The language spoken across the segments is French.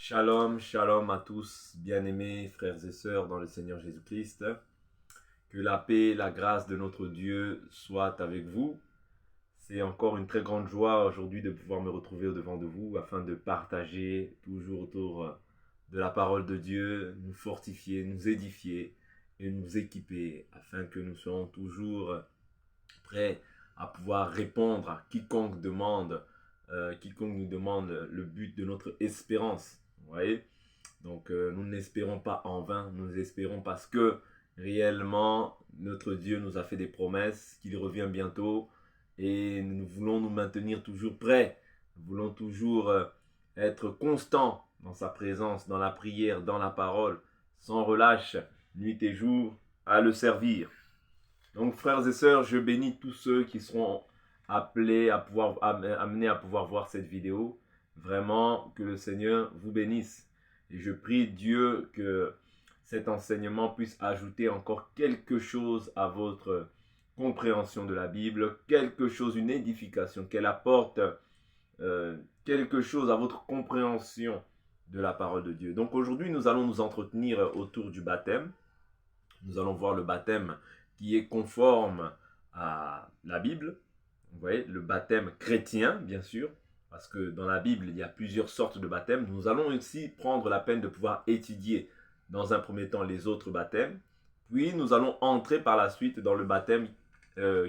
Shalom, shalom à tous, bien-aimés frères et sœurs dans le Seigneur Jésus-Christ. Que la paix, la grâce de notre Dieu soit avec vous. C'est encore une très grande joie aujourd'hui de pouvoir me retrouver au-devant de vous afin de partager toujours autour de la parole de Dieu, nous fortifier, nous édifier et nous équiper afin que nous soyons toujours prêts à pouvoir répondre à quiconque nous demande le but de notre espérance. Vous voyez? Donc nous n'espérons pas en vain, nous espérons parce que réellement notre Dieu nous a fait des promesses, qu'il revient bientôt et nous voulons nous maintenir toujours prêts, nous voulons toujours être constants dans sa présence, dans la prière, dans la parole, sans relâche, nuit et jour, à le servir. Donc frères et sœurs, je bénis tous ceux qui seront appelés à pouvoir amenés à pouvoir voir cette vidéo. Vraiment que le Seigneur vous bénisse. Et je prie Dieu que cet enseignement puisse ajouter encore quelque chose à votre compréhension de la Bible, quelque chose, une édification, qu'elle apporte quelque chose à votre compréhension de la parole de Dieu. Donc aujourd'hui, nous allons nous entretenir autour du baptême. Nous allons voir le baptême qui est conforme à la Bible. Vous voyez, le baptême chrétien, bien sûr, parce que dans la Bible, il y a plusieurs sortes de baptêmes. Nous allons aussi prendre la peine de pouvoir étudier dans un premier temps les autres baptêmes. Puis nous allons entrer par la suite dans le baptême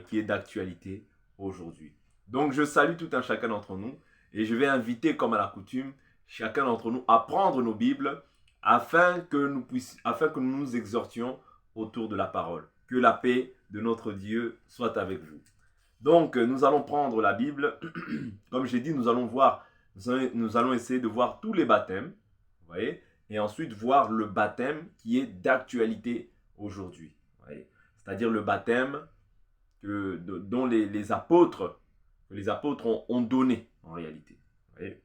qui est d'actualité aujourd'hui. Donc je salue tout un chacun d'entre nous et je vais inviter, comme à la coutume, chacun d'entre nous à prendre nos Bibles afin que nous nous exhortions autour de la parole. Que la paix de notre Dieu soit avec vous. Donc, nous allons prendre la Bible. Comme j'ai dit, nous allons essayer de voir tous les baptêmes. Vous voyez, et ensuite voir le baptême qui est d'actualité aujourd'hui. C'est-à-dire le baptême dont les apôtres ont donné en réalité. Vous voyez.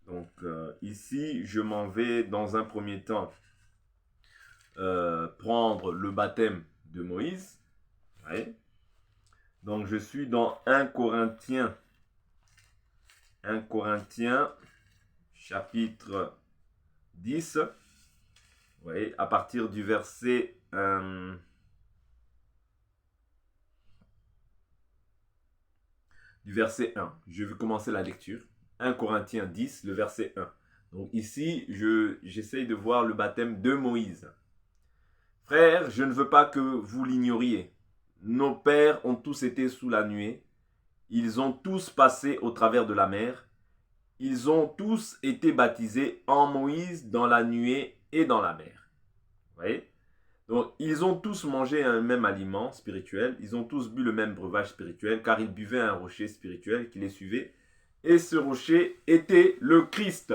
Donc, ici, je m'en vais dans un premier temps prendre le baptême de Moïse. Ouais. Donc je suis dans 1 Corinthiens chapitre 10. Ouais, à partir du verset du verset 1. Je vais commencer la lecture. 1 Corinthiens 10, le verset 1. Donc ici, j'essaye de voir le baptême de Moïse. Frères, je ne veux pas que vous l'ignoriez. Nos pères ont tous été sous la nuée. Ils ont tous passé au travers de la mer. Ils ont tous été baptisés en Moïse dans la nuée et dans la mer. Vous voyez? Donc, ils ont tous mangé un même aliment spirituel. Ils ont tous bu le même breuvage spirituel car ils buvaient un rocher spirituel qui les suivait. Et ce rocher était le Christ.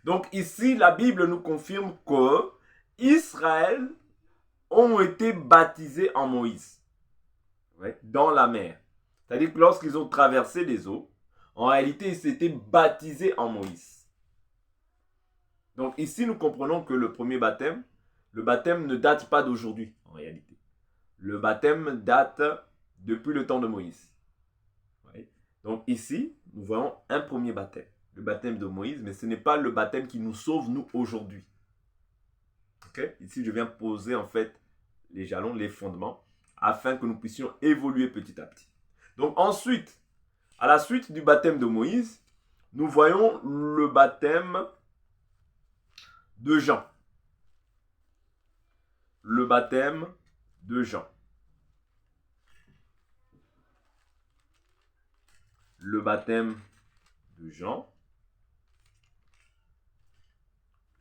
Donc ici, la Bible nous confirme que Israël ont été baptisés en Moïse, dans la mer. C'est-à-dire que lorsqu'ils ont traversé les eaux, en réalité, ils s'étaient baptisés en Moïse. Donc ici, nous comprenons que le premier baptême, le baptême ne date pas d'aujourd'hui, en réalité. Le baptême date depuis le temps de Moïse. Donc ici, nous voyons un premier baptême, le baptême de Moïse, mais ce n'est pas le baptême qui nous sauve, nous, aujourd'hui. Ici, je viens poser en fait les jalons, les fondements, afin que nous puissions évoluer petit à petit. Donc ensuite, à la suite du baptême de Moïse, nous voyons le baptême de Jean. Le baptême de Jean. Le baptême de Jean.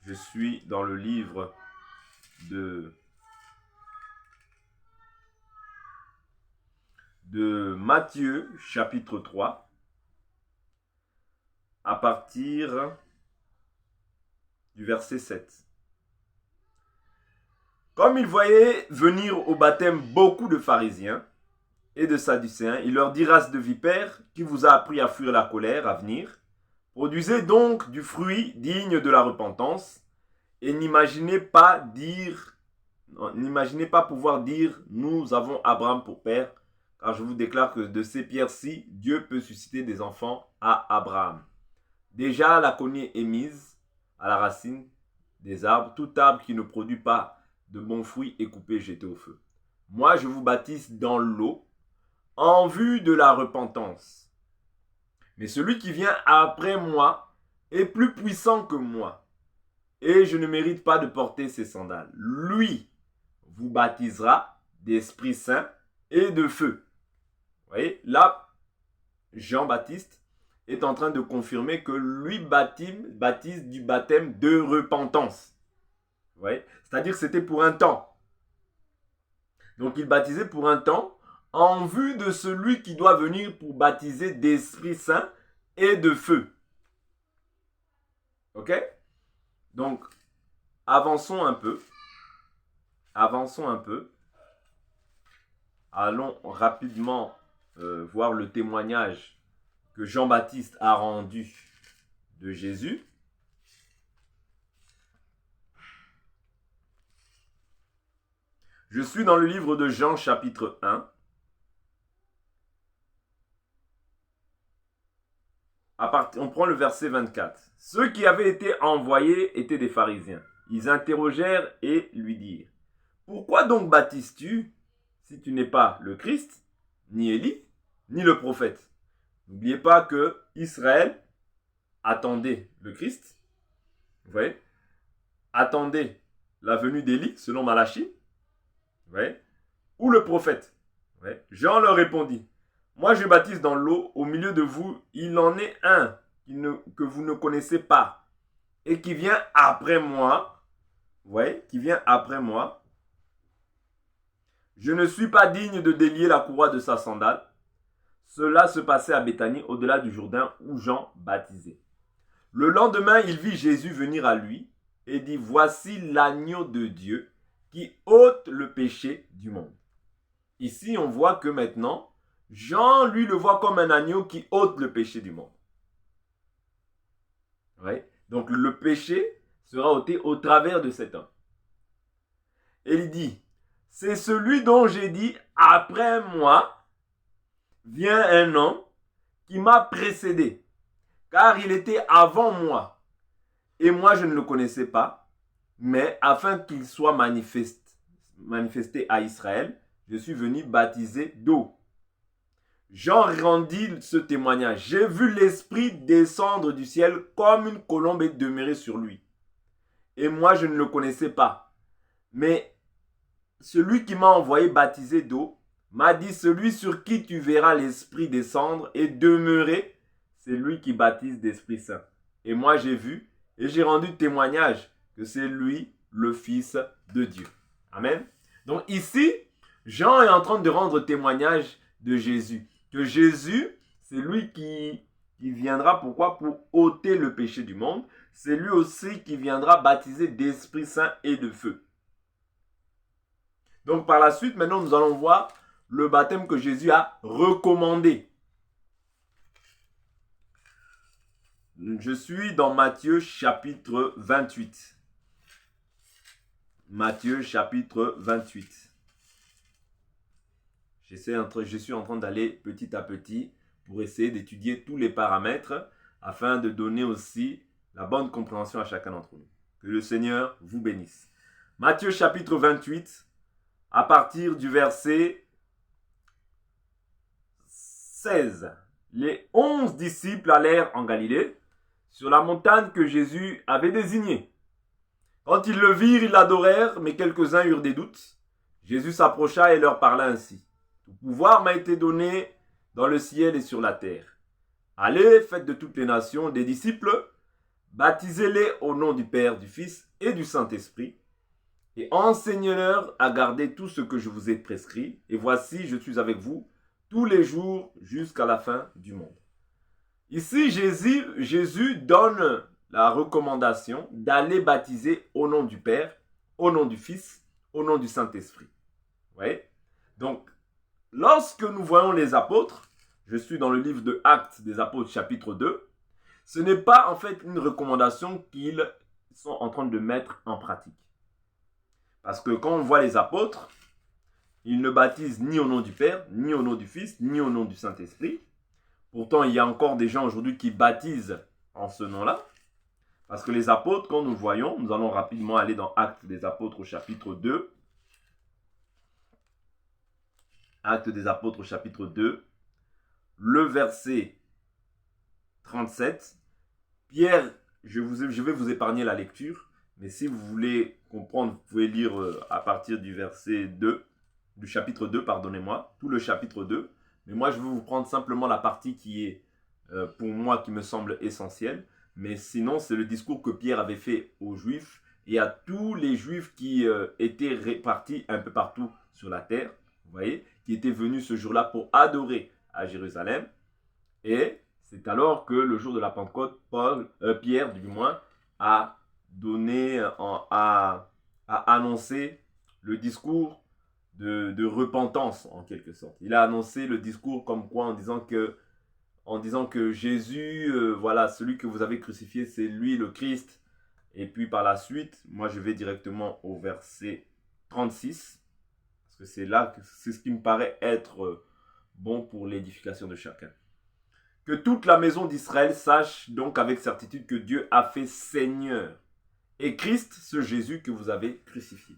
Je suis dans le livre de Matthieu, chapitre 3, à partir du verset 7. Comme il voyait venir au baptême beaucoup de pharisiens et de sadducéens, il leur dit: race de vipères, qui vous a appris à fuir la colère à venir? Produisez donc du fruit digne de la repentance, et n'imaginez pas pouvoir dire: nous avons Abraham pour père, car je vous déclare que de ces pierres-ci, Dieu peut susciter des enfants à Abraham. Déjà la cognée est mise, à la racine des arbres. Tout arbre qui ne produit pas de bons fruits est coupé et jeté au feu. Moi, je vous baptise dans l'eau en vue de la repentance. Mais celui qui vient après moi est plus puissant que moi. Et je ne mérite pas de porter ses sandales. Lui vous baptisera d'Esprit Saint et de feu. Vous voyez, là, Jean-Baptiste est en train de confirmer que lui baptise du baptême de repentance. Vous voyez, c'est-à-dire que c'était pour un temps. Donc il baptisait pour un temps en vue de celui qui doit venir pour baptiser d'Esprit Saint et de feu. Ok? Donc, avançons un peu. Allons rapidement voir le témoignage que Jean-Baptiste a rendu de Jésus. Je suis dans le livre de Jean chapitre 1. On prend le verset 24. Ceux qui avaient été envoyés étaient des pharisiens. Ils interrogèrent et lui dirent: pourquoi donc baptises-tu si tu n'es pas le Christ, ni Élie, ni le prophète? N'oubliez pas que Israël attendait le Christ. Vous voyez? Attendait la venue d'Élie, selon Malachie. Vous voyez? Ou le prophète. Vous voyez? Jean leur répondit: moi je baptise dans l'eau, au milieu de vous, il en est un que vous ne connaissez pas et qui vient après moi. Vous voyez? Qui vient après moi. Je ne suis pas digne de délier la courroie de sa sandale. Cela se passait à Béthanie, au-delà du Jourdain, où Jean baptisait. Le lendemain, il vit Jésus venir à lui et dit: voici l'agneau de Dieu qui ôte le péché du monde. Ici, on voit que maintenant, Jean, lui, le voit comme un agneau qui ôte le péché du monde. Ouais. Donc, le péché sera ôté au travers de cet homme. Et il dit: c'est celui dont j'ai dit, après moi, vient un homme qui m'a précédé, car il était avant moi. Et moi, je ne le connaissais pas, mais afin qu'il soit manifesté à Israël, je suis venu baptiser d'eau. Jean rendit ce témoignage: j'ai vu l'Esprit descendre du ciel comme une colombe et demeurer sur lui. Et moi, je ne le connaissais pas. Mais celui qui m'a envoyé baptiser d'eau m'a dit: celui sur qui tu verras l'Esprit descendre et demeurer, c'est lui qui baptise d'Esprit Saint. Et moi, j'ai vu et j'ai rendu témoignage que c'est lui le Fils de Dieu. Amen. Donc ici, Jean est en train de rendre témoignage de Jésus. Que Jésus, c'est lui qui viendra, pourquoi? Pour ôter le péché du monde. C'est lui aussi qui viendra baptiser d'Esprit Saint et de feu. Donc par la suite, maintenant nous allons voir le baptême que Jésus a recommandé. Je suis dans Matthieu chapitre 28. Matthieu chapitre 28. Je suis en train d'aller petit à petit pour essayer d'étudier tous les paramètres afin de donner aussi la bonne compréhension à chacun d'entre nous. Que le Seigneur vous bénisse. Matthieu chapitre 28, à partir du verset 16. Les 11 disciples allèrent en Galilée, sur la montagne que Jésus avait désignée. Quand ils le virent, ils l'adorèrent, mais quelques-uns eurent des doutes. Jésus s'approcha et leur parla ainsi: tout pouvoir m'a été donné dans le ciel et sur la terre. Allez, faites de toutes les nations des disciples, baptisez-les au nom du Père, du Fils et du Saint-Esprit, et enseignez-leur à garder tout ce que je vous ai prescrit. Et voici, je suis avec vous tous les jours jusqu'à la fin du monde. Ici, Jésus donne la recommandation d'aller baptiser au nom du Père, au nom du Fils, au nom du Saint-Esprit. Vous voyez? Donc, lorsque nous voyons les apôtres, je suis dans le livre de Actes des Apôtres chapitre 2, ce n'est pas en fait une recommandation qu'ils sont en train de mettre en pratique. Parce que quand on voit les apôtres, ils ne baptisent ni au nom du Père, ni au nom du Fils, ni au nom du Saint-Esprit. Pourtant, il y a encore des gens aujourd'hui qui baptisent en ce nom-là. Parce que les apôtres, quand nous voyons, nous allons rapidement aller dans Actes des apôtres au chapitre 2. Actes des apôtres au chapitre 2, le verset 37. Pierre, je vais vous épargner la lecture, mais si vous voulez comprendre, vous pouvez lire à partir du verset 2, du chapitre 2, pardonnez-moi, tout le chapitre 2. Mais moi, je vais vous prendre simplement la partie qui est, pour moi, qui me semble essentielle. Mais sinon, c'est le discours que Pierre avait fait aux Juifs et à tous les Juifs qui étaient répartis un peu partout sur la terre, vous voyez, qui étaient venus ce jour-là pour adorer à Jérusalem. Et c'est alors que le jour de la Pentecôte, Pierre, du moins, a annoncé le discours de repentance, en quelque sorte. Il a annoncé le discours comme quoi, en disant que Jésus, voilà, celui que vous avez crucifié, c'est lui le Christ. Et puis par la suite, moi je vais directement au verset 36, parce que c'est ce qui me paraît être bon pour l'édification de chacun. Que toute la maison d'Israël sache donc avec certitude que Dieu a fait Seigneur et Christ, ce Jésus que vous avez crucifié.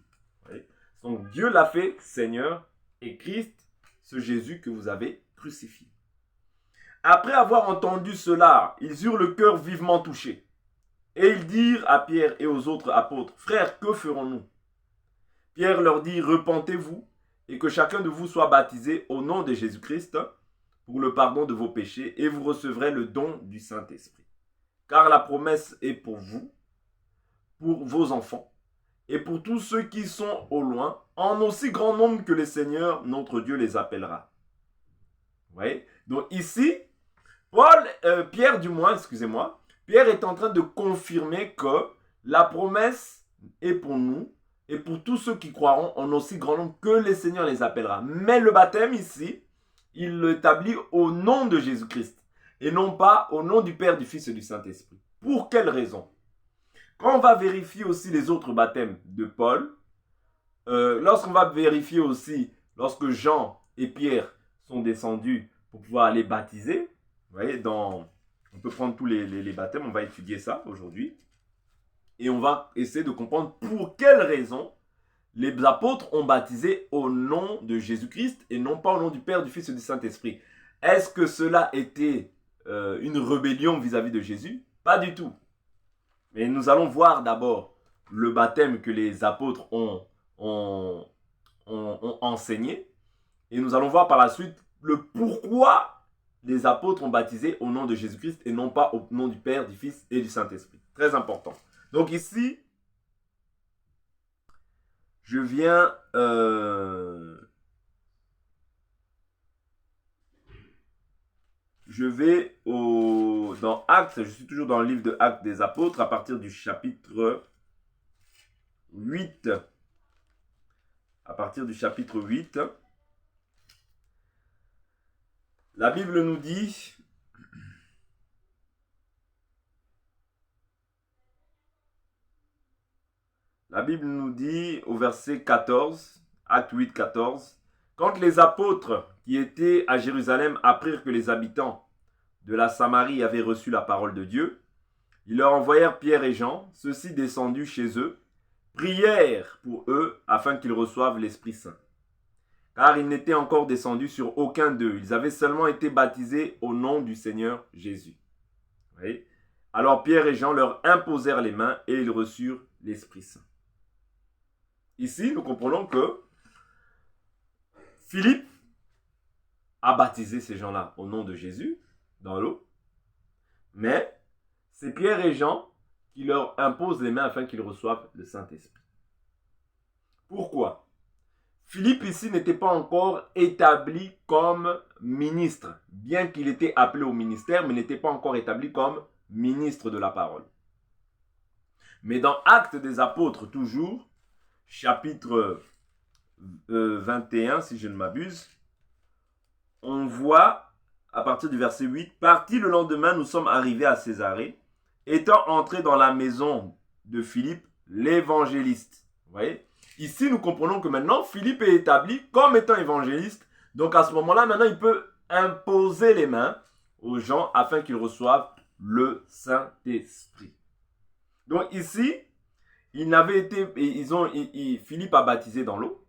Donc Dieu l'a fait Seigneur et Christ, ce Jésus que vous avez crucifié. Après avoir entendu cela, ils eurent le cœur vivement touché. Et ils dirent à Pierre et aux autres apôtres, « Frères, que ferons-nous » Pierre leur dit, « Repentez-vous et que chacun de vous soit baptisé au nom de Jésus-Christ pour le pardon de vos péchés et vous recevrez le don du Saint-Esprit. Car la promesse est pour vous, pour vos enfants et pour tous ceux qui sont au loin, en aussi grand nombre que le Seigneur, notre Dieu, les appellera. » Vous voyez? Donc ici, Pierre est en train de confirmer que la promesse est pour nous et pour tous ceux qui croiront en aussi grand nombre que le Seigneur les appellera. Mais le baptême ici, il l'établit au nom de Jésus-Christ et non pas au nom du Père, du Fils et du Saint-Esprit. Pour quelle raison? Quand on va vérifier aussi les autres baptêmes de Paul, lorsqu'on va vérifier aussi, lorsque Jean et Pierre sont descendus pour pouvoir aller baptiser, vous voyez, on peut prendre tous les baptêmes, on va étudier ça aujourd'hui. Et on va essayer de comprendre pour quelles raisons les apôtres ont baptisé au nom de Jésus-Christ et non pas au nom du Père, du Fils et du Saint-Esprit. Est-ce que cela était une rébellion vis-à-vis de Jésus? Pas du tout. Mais nous allons voir d'abord le baptême que les apôtres ont enseigné. Et nous allons voir par la suite le pourquoi les apôtres ont baptisé au nom de Jésus-Christ et non pas au nom du Père, du Fils et du Saint-Esprit. Très important. Donc ici, je viens je vais dans Actes, je suis toujours dans le livre de Actes des apôtres à partir du chapitre 8. À partir du chapitre 8, la Bible nous dit, au verset 14, Acte 8, 14, quand les apôtres qui étaient à Jérusalem apprirent que les habitants de la Samarie avaient reçu la parole de Dieu, ils leur envoyèrent Pierre et Jean, ceux-ci descendus chez eux, prièrent pour eux afin qu'ils reçoivent l'Esprit Saint. Car ils n'étaient encore descendus sur aucun d'eux. Ils avaient seulement été baptisés au nom du Seigneur Jésus. Vous voyez? Alors Pierre et Jean leur imposèrent les mains et ils reçurent l'Esprit Saint. Ici, nous comprenons que Philippe a baptisé ces gens-là au nom de Jésus dans l'eau. Mais c'est Pierre et Jean qui leur imposent les mains afin qu'ils reçoivent le Saint-Esprit. Pourquoi? Philippe ici n'était pas encore établi comme ministre, bien qu'il était appelé au ministère, mais n'était pas encore établi comme ministre de la parole. Mais dans Actes des apôtres, toujours, chapitre 21, si je ne m'abuse, on voit, à partir du verset 8, « Partis le lendemain, nous sommes arrivés à Césarée, étant entrés dans la maison de Philippe, l'évangéliste. » Vous voyez? Ici, nous comprenons que maintenant, Philippe est établi comme étant évangéliste. Donc, à ce moment-là, maintenant, il peut imposer les mains aux gens afin qu'ils reçoivent le Saint-Esprit. Donc ici, Philippe a baptisé dans l'eau,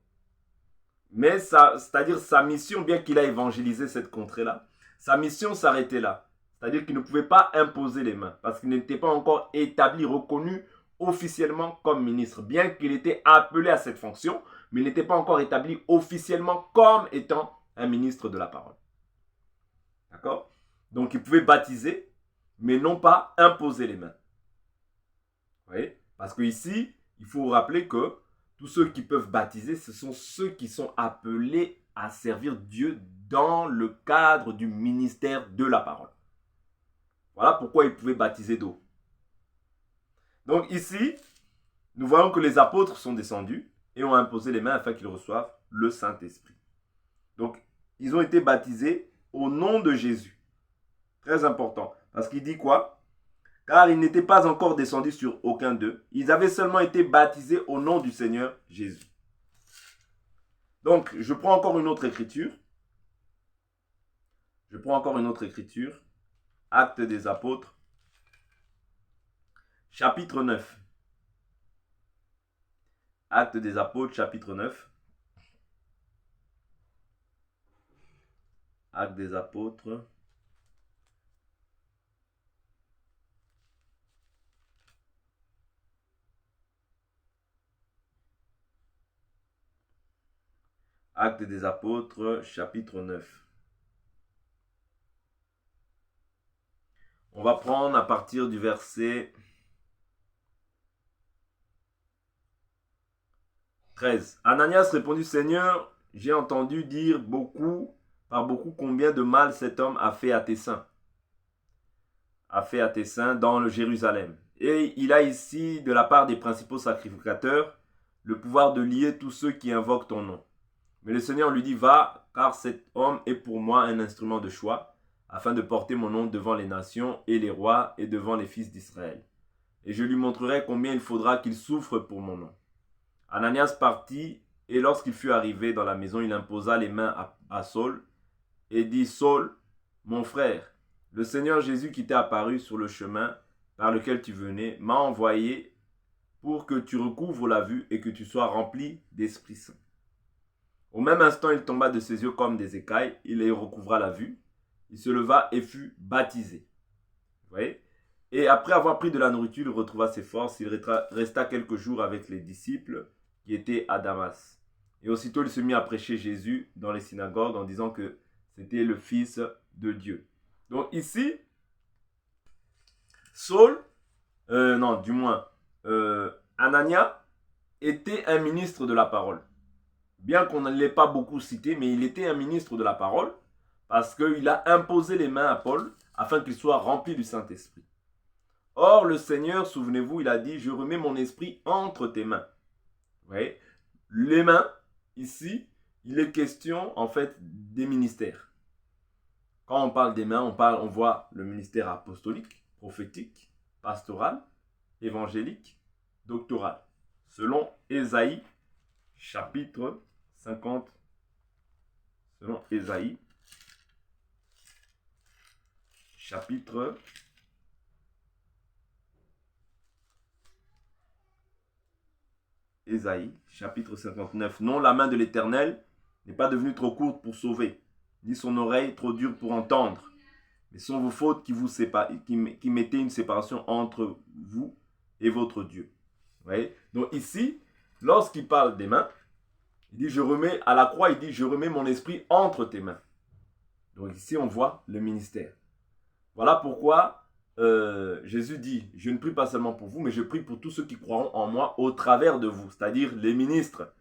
mais c'est-à-dire sa mission, bien qu'il a évangélisé cette contrée-là, sa mission s'arrêtait là. C'est-à-dire qu'il ne pouvait pas imposer les mains, parce qu'il n'était pas encore établi, reconnu officiellement comme ministre, bien qu'il était appelé à cette fonction, mais il n'était pas encore établi officiellement comme étant un ministre de la parole. D'accord? Donc il pouvait baptiser, mais non pas imposer les mains. Vous voyez? Parce qu'ici, il faut vous rappeler que tous ceux qui peuvent baptiser, ce sont ceux qui sont appelés à servir Dieu dans le cadre du ministère de la parole. Voilà pourquoi ils pouvaient baptiser d'eau. Donc ici, nous voyons que les apôtres sont descendus et ont imposé les mains afin qu'ils reçoivent le Saint-Esprit. Donc, ils ont été baptisés au nom de Jésus. Très important. Parce qu'il dit quoi? Car ils n'étaient pas encore descendus sur aucun d'eux. Ils avaient seulement été baptisés au nom du Seigneur Jésus. Donc, je prends encore une autre écriture. Actes des Apôtres, chapitre 9. Actes des Apôtres, chapitre 9. Actes des Apôtres. Actes des Apôtres, chapitre 9. On va prendre à partir du verset 13. Ananias répondit, Seigneur, j'ai entendu dire par beaucoup combien de mal cet homme a fait à tes saints. Dans le Jérusalem. Et il a ici, de la part des principaux sacrificateurs, le pouvoir de lier tous ceux qui invoquent ton nom. Mais le Seigneur lui dit, va, car cet homme est pour moi un instrument de choix, afin de porter mon nom devant les nations et les rois et devant les fils d'Israël. Et je lui montrerai combien il faudra qu'il souffre pour mon nom. Ananias partit, et lorsqu'il fut arrivé dans la maison, il imposa les mains à Saul, et dit, Saul, mon frère, le Seigneur Jésus qui t'est apparu sur le chemin par lequel tu venais, m'a envoyé pour que tu recouvres la vue et que tu sois rempli d'Esprit Saint. Au même instant, il tomba de ses yeux comme des écailles, il recouvra la vue, il se leva et fut baptisé. Vous voyez? Et après avoir pris de la nourriture, il retrouva ses forces, il resta quelques jours avec les disciples qui étaient à Damas. Et aussitôt, il se mit à prêcher Jésus dans les synagogues en disant que c'était le Fils de Dieu. Donc ici, Anania était un ministre de la parole. Bien qu'on ne l'ait pas beaucoup cité, mais il était un ministre de la parole parce qu'il a imposé les mains à Paul afin qu'il soit rempli du Saint-Esprit. Or, le Seigneur, souvenez-vous, il a dit, je remets mon esprit entre tes mains. Vous voyez? Les mains, ici, il est question en fait des ministères. Quand on parle des mains, on voit le ministère apostolique, prophétique, pastoral, évangélique, doctoral. Selon Ésaïe, chapitre 50. Selon Ésaïe, chapitre 59. Non, la main de l'Éternel n'est pas devenue trop courte pour sauver, ni son oreille trop dure pour entendre. Mais ce sont vos fautes qui mettaient une séparation entre vous et votre Dieu. Vous voyez? Donc ici, lorsqu'il parle des mains, il dit, je remets mon esprit entre tes mains. Donc ici, on voit le ministère. Voilà pourquoi Jésus dit, je ne prie pas seulement pour vous, mais je prie pour tous ceux qui croiront en moi au travers de vous, c'est-à-dire les ministres.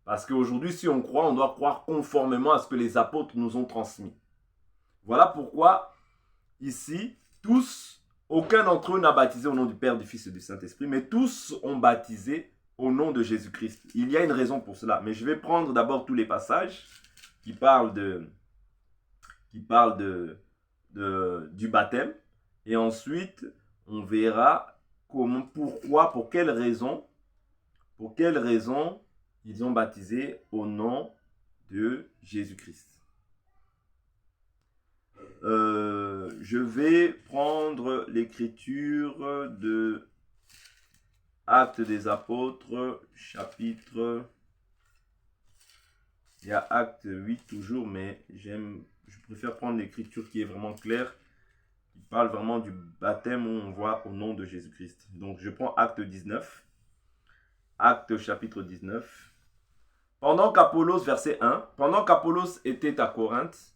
Parce qu'aujourd'hui, si on croit, on doit croire conformément à ce que les apôtres nous ont transmis. Voilà pourquoi, ici, aucun d'entre eux n'a baptisé au nom du Père, du Fils et du Saint-Esprit, mais tous ont baptisé au nom de Jésus-Christ. Il y a une raison pour cela, mais je vais prendre d'abord tous les passages qui parlent du baptême, et ensuite on verra pour quelle raison ils ont baptisé au nom de Jésus-Christ. Je vais prendre l'écriture de Actes des apôtres, chapitre... Il y a acte 8 toujours, mais je préfère prendre l'écriture qui est vraiment claire, qui parle vraiment du baptême où on voit au nom de Jésus-Christ. Donc je prends acte 19, acte chapitre 19. Pendant qu'Apollos, verset 1, pendant qu'Apollos était à Corinthe,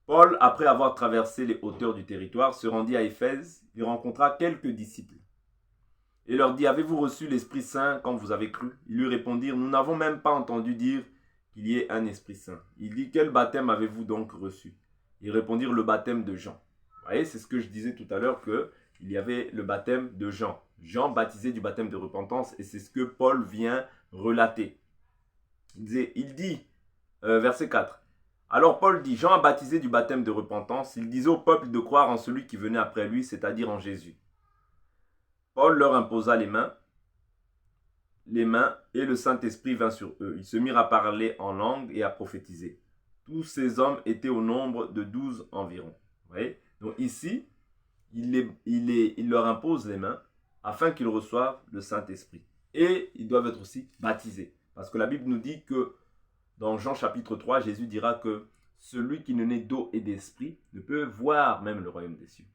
Paul, après avoir traversé les hauteurs du territoire, se rendit à Éphèse. Il rencontra quelques disciples et leur dit, avez-vous reçu l'Esprit Saint quand vous avez cru? Ils lui répondirent, nous n'avons même pas entendu dire qu'il y ait un Esprit Saint. Il dit, quel baptême avez-vous donc reçu? Ils répondirent, le baptême de Jean. Vous voyez, c'est ce que je disais tout à l'heure, qu'il y avait le baptême de Jean. Jean baptisé du baptême de repentance, et c'est ce que Paul vient relater. Il dit, verset 4, alors Paul dit, Jean a baptisé du baptême de repentance. Il disait au peuple de croire en celui qui venait après lui, c'est-à-dire en Jésus. Paul leur imposa les mains, et le Saint-Esprit vint sur eux. Ils se mirent à parler en langue et à prophétiser. Tous ces hommes étaient au nombre de 12 environ. Vous voyez? Donc ici, il leur impose les mains afin qu'ils reçoivent le Saint-Esprit. Et ils doivent être aussi baptisés. Parce que la Bible nous dit que dans Jean chapitre 3, Jésus dira que celui qui ne naît d'eau et d'esprit ne peut voir même le royaume des cieux.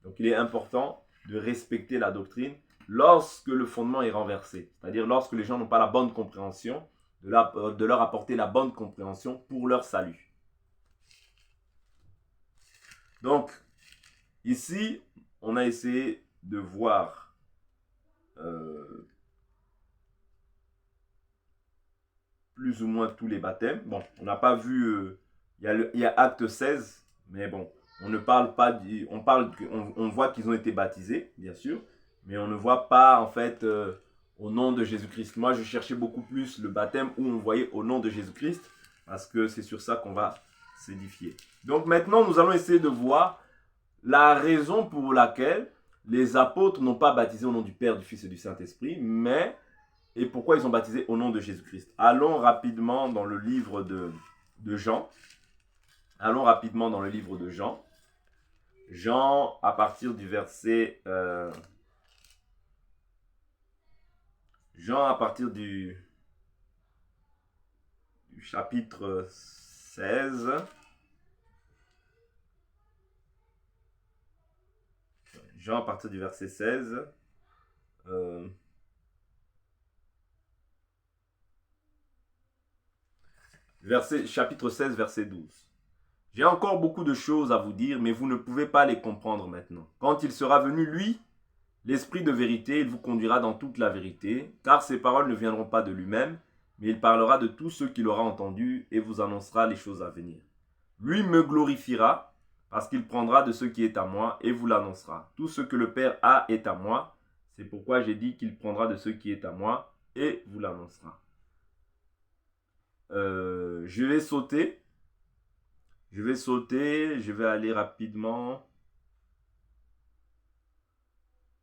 Donc il est important de respecter la doctrine lorsque le fondement est renversé. C'est-à-dire lorsque les gens n'ont pas la bonne compréhension, de leur apporter la bonne compréhension pour leur salut. Donc, ici, on a essayé de voir plus ou moins tous les baptêmes. Bon, on n'a pas vu, il y a acte 16, mais bon, on ne parle pas, on voit qu'ils ont été baptisés, bien sûr, mais on ne voit pas en fait au nom de Jésus-Christ. Moi, je cherchais beaucoup plus le baptême où on voyait au nom de Jésus-Christ, parce que c'est sur ça qu'on va s'édifier. Donc maintenant, nous allons essayer de voir la raison pour laquelle les apôtres n'ont pas baptisé au nom du Père, du Fils et du Saint-Esprit, et pourquoi ils ont baptisé au nom de Jésus-Christ. Allons rapidement dans le livre de Jean. Allons rapidement dans le livre de Jean. Jean, à partir du verset... Jean, à partir du chapitre 16... Jean, à partir du verset 16... chapitre 16, verset 12. J'ai encore beaucoup de choses à vous dire, mais vous ne pouvez pas les comprendre maintenant. Quand il sera venu, lui, l'Esprit de vérité, il vous conduira dans toute la vérité, car ses paroles ne viendront pas de lui-même, mais il parlera de tout ce qu'il aura entendu et vous annoncera les choses à venir. Lui me glorifiera, parce qu'il prendra de ce qui est à moi et vous l'annoncera. Tout ce que le Père a est à moi, c'est pourquoi j'ai dit qu'il prendra de ce qui est à moi et vous l'annoncera. Je vais sauter, je vais aller rapidement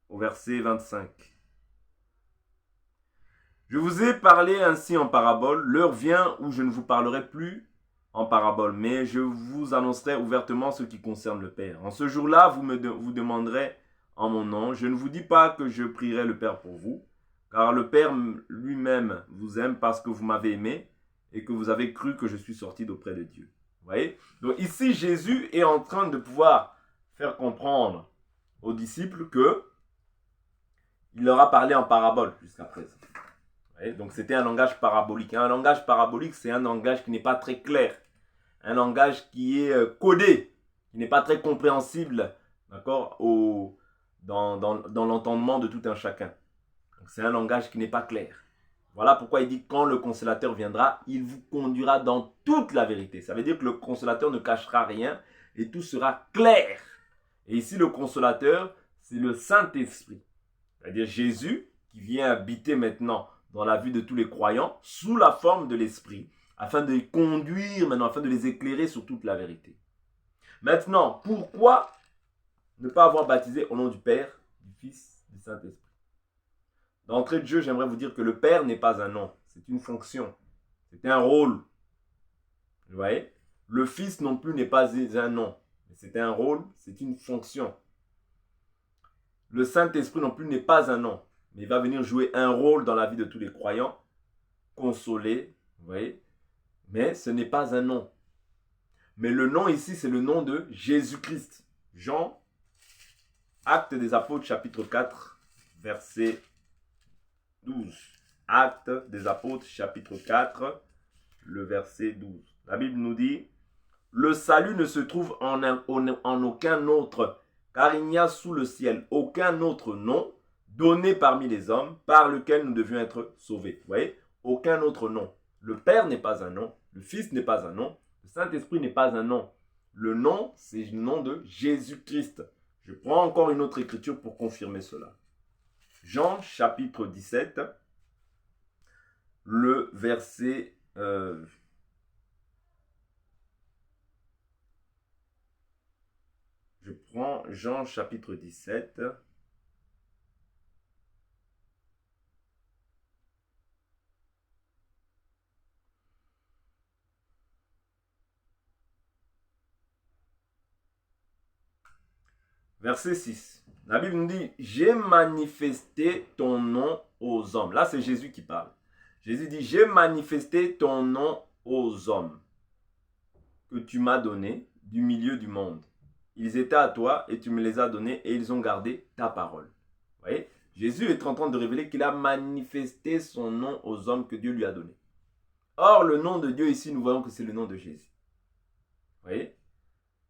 au verset 25. Je vous ai parlé ainsi en parabole, l'heure vient où je ne vous parlerai plus en parabole, mais je vous annoncerai ouvertement ce qui concerne le Père. En ce jour-là, vous demanderez en mon nom, je ne vous dis pas que je prierai le Père pour vous, car le Père lui-même vous aime parce que vous m'avez aimé, et que vous avez cru que je suis sorti d'auprès de Dieu. Vous voyez? Donc ici, Jésus est en train de pouvoir faire comprendre aux disciples que il leur a parlé en parabole jusqu'à présent. Vous voyez? Donc c'était un langage parabolique. Un langage parabolique, c'est un langage qui n'est pas très clair. Un langage qui est codé, qui n'est pas très compréhensible, d'accord, dans l'entendement de tout un chacun. Donc c'est un langage qui n'est pas clair. Voilà pourquoi il dit quand le consolateur viendra, il vous conduira dans toute la vérité. Ça veut dire que le consolateur ne cachera rien et tout sera clair. Et ici, le consolateur, c'est le Saint-Esprit. C'est-à-dire Jésus qui vient habiter maintenant dans la vie de tous les croyants sous la forme de l'Esprit afin de les conduire maintenant, afin de les éclairer sur toute la vérité. Maintenant, pourquoi ne pas avoir baptisé au nom du Père, du Fils, du Saint-Esprit? D'entrée de jeu, j'aimerais vous dire que le Père n'est pas un nom, c'est une fonction, c'est un rôle. Vous voyez? Le Fils non plus n'est pas un nom, c'est un rôle, c'est une fonction. Le Saint-Esprit non plus n'est pas un nom, mais il va venir jouer un rôle dans la vie de tous les croyants, consoler, vous voyez. Mais ce n'est pas un nom. Mais le nom ici, c'est le nom de Jésus-Christ. Jean, Actes des Apôtres, chapitre 4, verset 12. Actes des Apôtres, chapitre 4, le verset 12. La Bible nous dit, « Le salut ne se trouve en aucun autre, car il n'y a sous le ciel aucun autre nom donné parmi les hommes par lequel nous devions être sauvés. » Vous voyez, aucun autre nom. Le Père n'est pas un nom, le Fils n'est pas un nom, le Saint-Esprit n'est pas un nom. Le nom, c'est le nom de Jésus-Christ. Je prends encore une autre écriture pour confirmer cela. Jean chapitre 17, le verset... je prends Jean chapitre 17. Verset 6. La Bible nous dit, « J'ai manifesté ton nom aux hommes. » Là, c'est Jésus qui parle. Jésus dit, « J'ai manifesté ton nom aux hommes que tu m'as donné du milieu du monde. Ils étaient à toi et tu me les as donnés et ils ont gardé ta parole. » Vous voyez, Jésus est en train de révéler qu'il a manifesté son nom aux hommes que Dieu lui a donné. Or, le nom de Dieu ici, nous voyons que c'est le nom de Jésus. Vous voyez?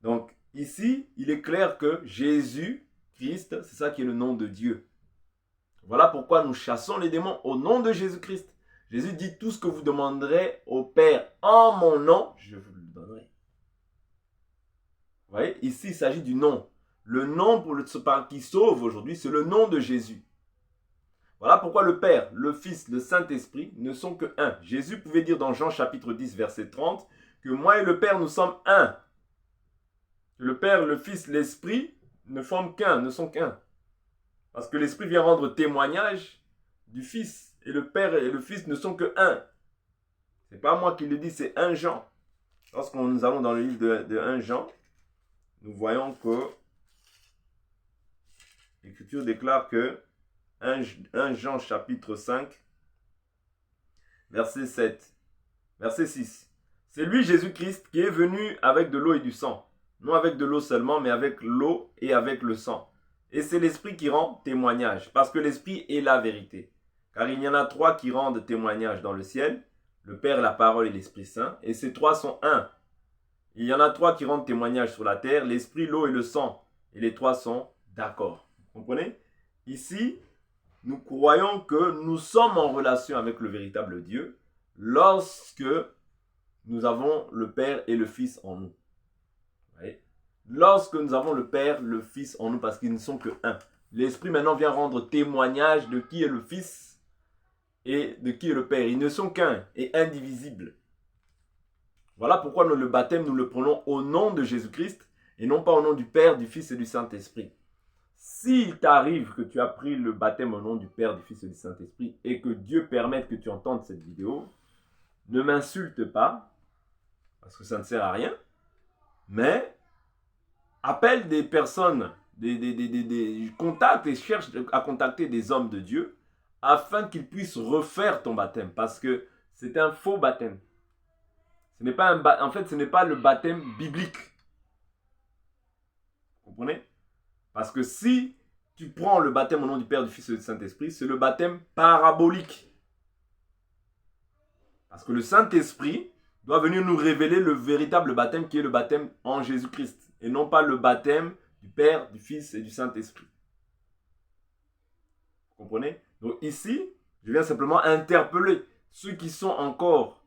Donc, ici, il est clair que Jésus-Christ, c'est ça qui est le nom de Dieu. Voilà pourquoi nous chassons les démons au nom de Jésus-Christ. Jésus dit, tout ce que vous demanderez au Père en mon nom, je vous le donnerai. Vous voyez, ici, il s'agit du nom. Le nom qui sauve aujourd'hui, c'est le nom de Jésus. Voilà pourquoi le Père, le Fils, le Saint-Esprit ne sont que un. Jésus pouvait dire dans Jean chapitre 10, verset 30, que moi et le Père, nous sommes un. Le Père, le Fils, l'Esprit ne forment qu'un, ne sont qu'un. Parce que l'Esprit vient rendre témoignage du Fils. Et le Père et le Fils ne sont que un. Ce n'est pas moi qui le dis, c'est 1 Jean. Lorsque nous allons dans le livre de 1 Jean, nous voyons que l'Écriture déclare que 1 Jean chapitre 5, verset 7, verset 6. C'est lui, Jésus-Christ, qui est venu avec de l'eau et du sang. Non avec de l'eau seulement, mais avec l'eau et avec le sang. Et c'est l'Esprit qui rend témoignage, parce que l'Esprit est la vérité. Car il y en a 3 qui rendent témoignage dans le ciel, le Père, la parole et l'Esprit Saint, et ces 3 sont un. Il y en a 3 qui rendent témoignage sur la terre, l'Esprit, l'eau et le sang. Et les 3 sont d'accord. Vous comprenez? Ici, nous croyons que nous sommes en relation avec le véritable Dieu lorsque nous avons le Père et le Fils en nous. Vous voyez? Lorsque nous avons le Père, le Fils en nous, parce qu'ils ne sont que un. L'Esprit maintenant vient rendre témoignage de qui est le Fils et de qui est le Père. Ils ne sont qu'un et indivisibles. Voilà pourquoi le baptême, nous le prenons au nom de Jésus-Christ et non pas au nom du Père, du Fils et du Saint-Esprit. S'il t'arrive que tu as pris le baptême au nom du Père, du Fils et du Saint-Esprit et que Dieu permette que tu entendes cette vidéo, ne m'insulte pas, parce que ça ne sert à rien, mais appelle des personnes, des contacts et cherche à contacter des hommes de Dieu afin qu'ils puissent refaire ton baptême, parce que c'est un faux baptême. En fait, ce n'est pas le baptême biblique. Vous comprenez? Parce que si tu prends le baptême au nom du Père, du Fils et du Saint-Esprit, c'est le baptême parabolique. Parce que le Saint-Esprit doit venir nous révéler le véritable baptême qui est le baptême en Jésus-Christ. Et non pas le baptême du Père, du Fils et du Saint-Esprit. Vous comprenez? Donc ici, je viens simplement interpeller ceux qui sont encore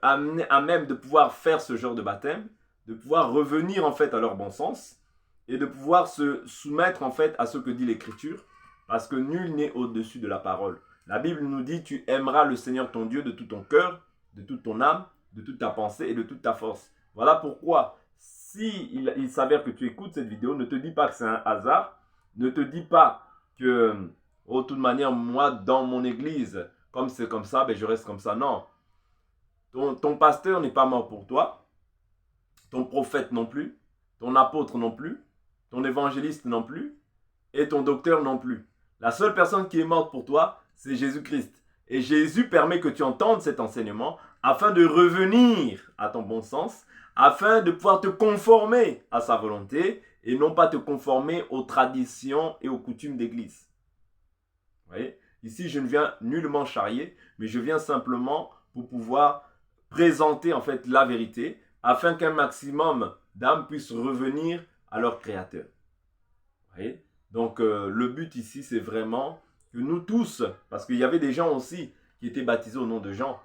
à même de pouvoir faire ce genre de baptême, de pouvoir revenir en fait à leur bon sens et de pouvoir se soumettre en fait à ce que dit l'Écriture, parce que nul n'est au-dessus de la parole. La Bible nous dit, tu aimeras le Seigneur ton Dieu de tout ton cœur, de toute ton âme, de toute ta pensée et de toute ta force. Voilà pourquoi, si il s'avère que tu écoutes cette vidéo, ne te dis pas que c'est un hasard, ne te dis pas que, de toute manière, moi, dans mon église, comme c'est comme ça, ben, je reste comme ça. Non. Ton pasteur n'est pas mort pour toi, ton prophète non plus, ton apôtre non plus, ton évangéliste non plus, et ton docteur non plus. La seule personne qui est morte pour toi, c'est Jésus-Christ. Et Jésus permet que tu entendes cet enseignement afin de revenir à ton bon sens, afin de pouvoir te conformer à sa volonté et non pas te conformer aux traditions et aux coutumes d'église. Vous voyez? Ici, je ne viens nullement charrier, mais je viens simplement pour pouvoir présenter en fait la vérité afin qu'un maximum d'âmes puissent revenir à leur Créateur. Vous voyez? Donc, le but ici, c'est vraiment que nous tous, parce qu'il y avait des gens aussi qui étaient baptisés au nom de Jean,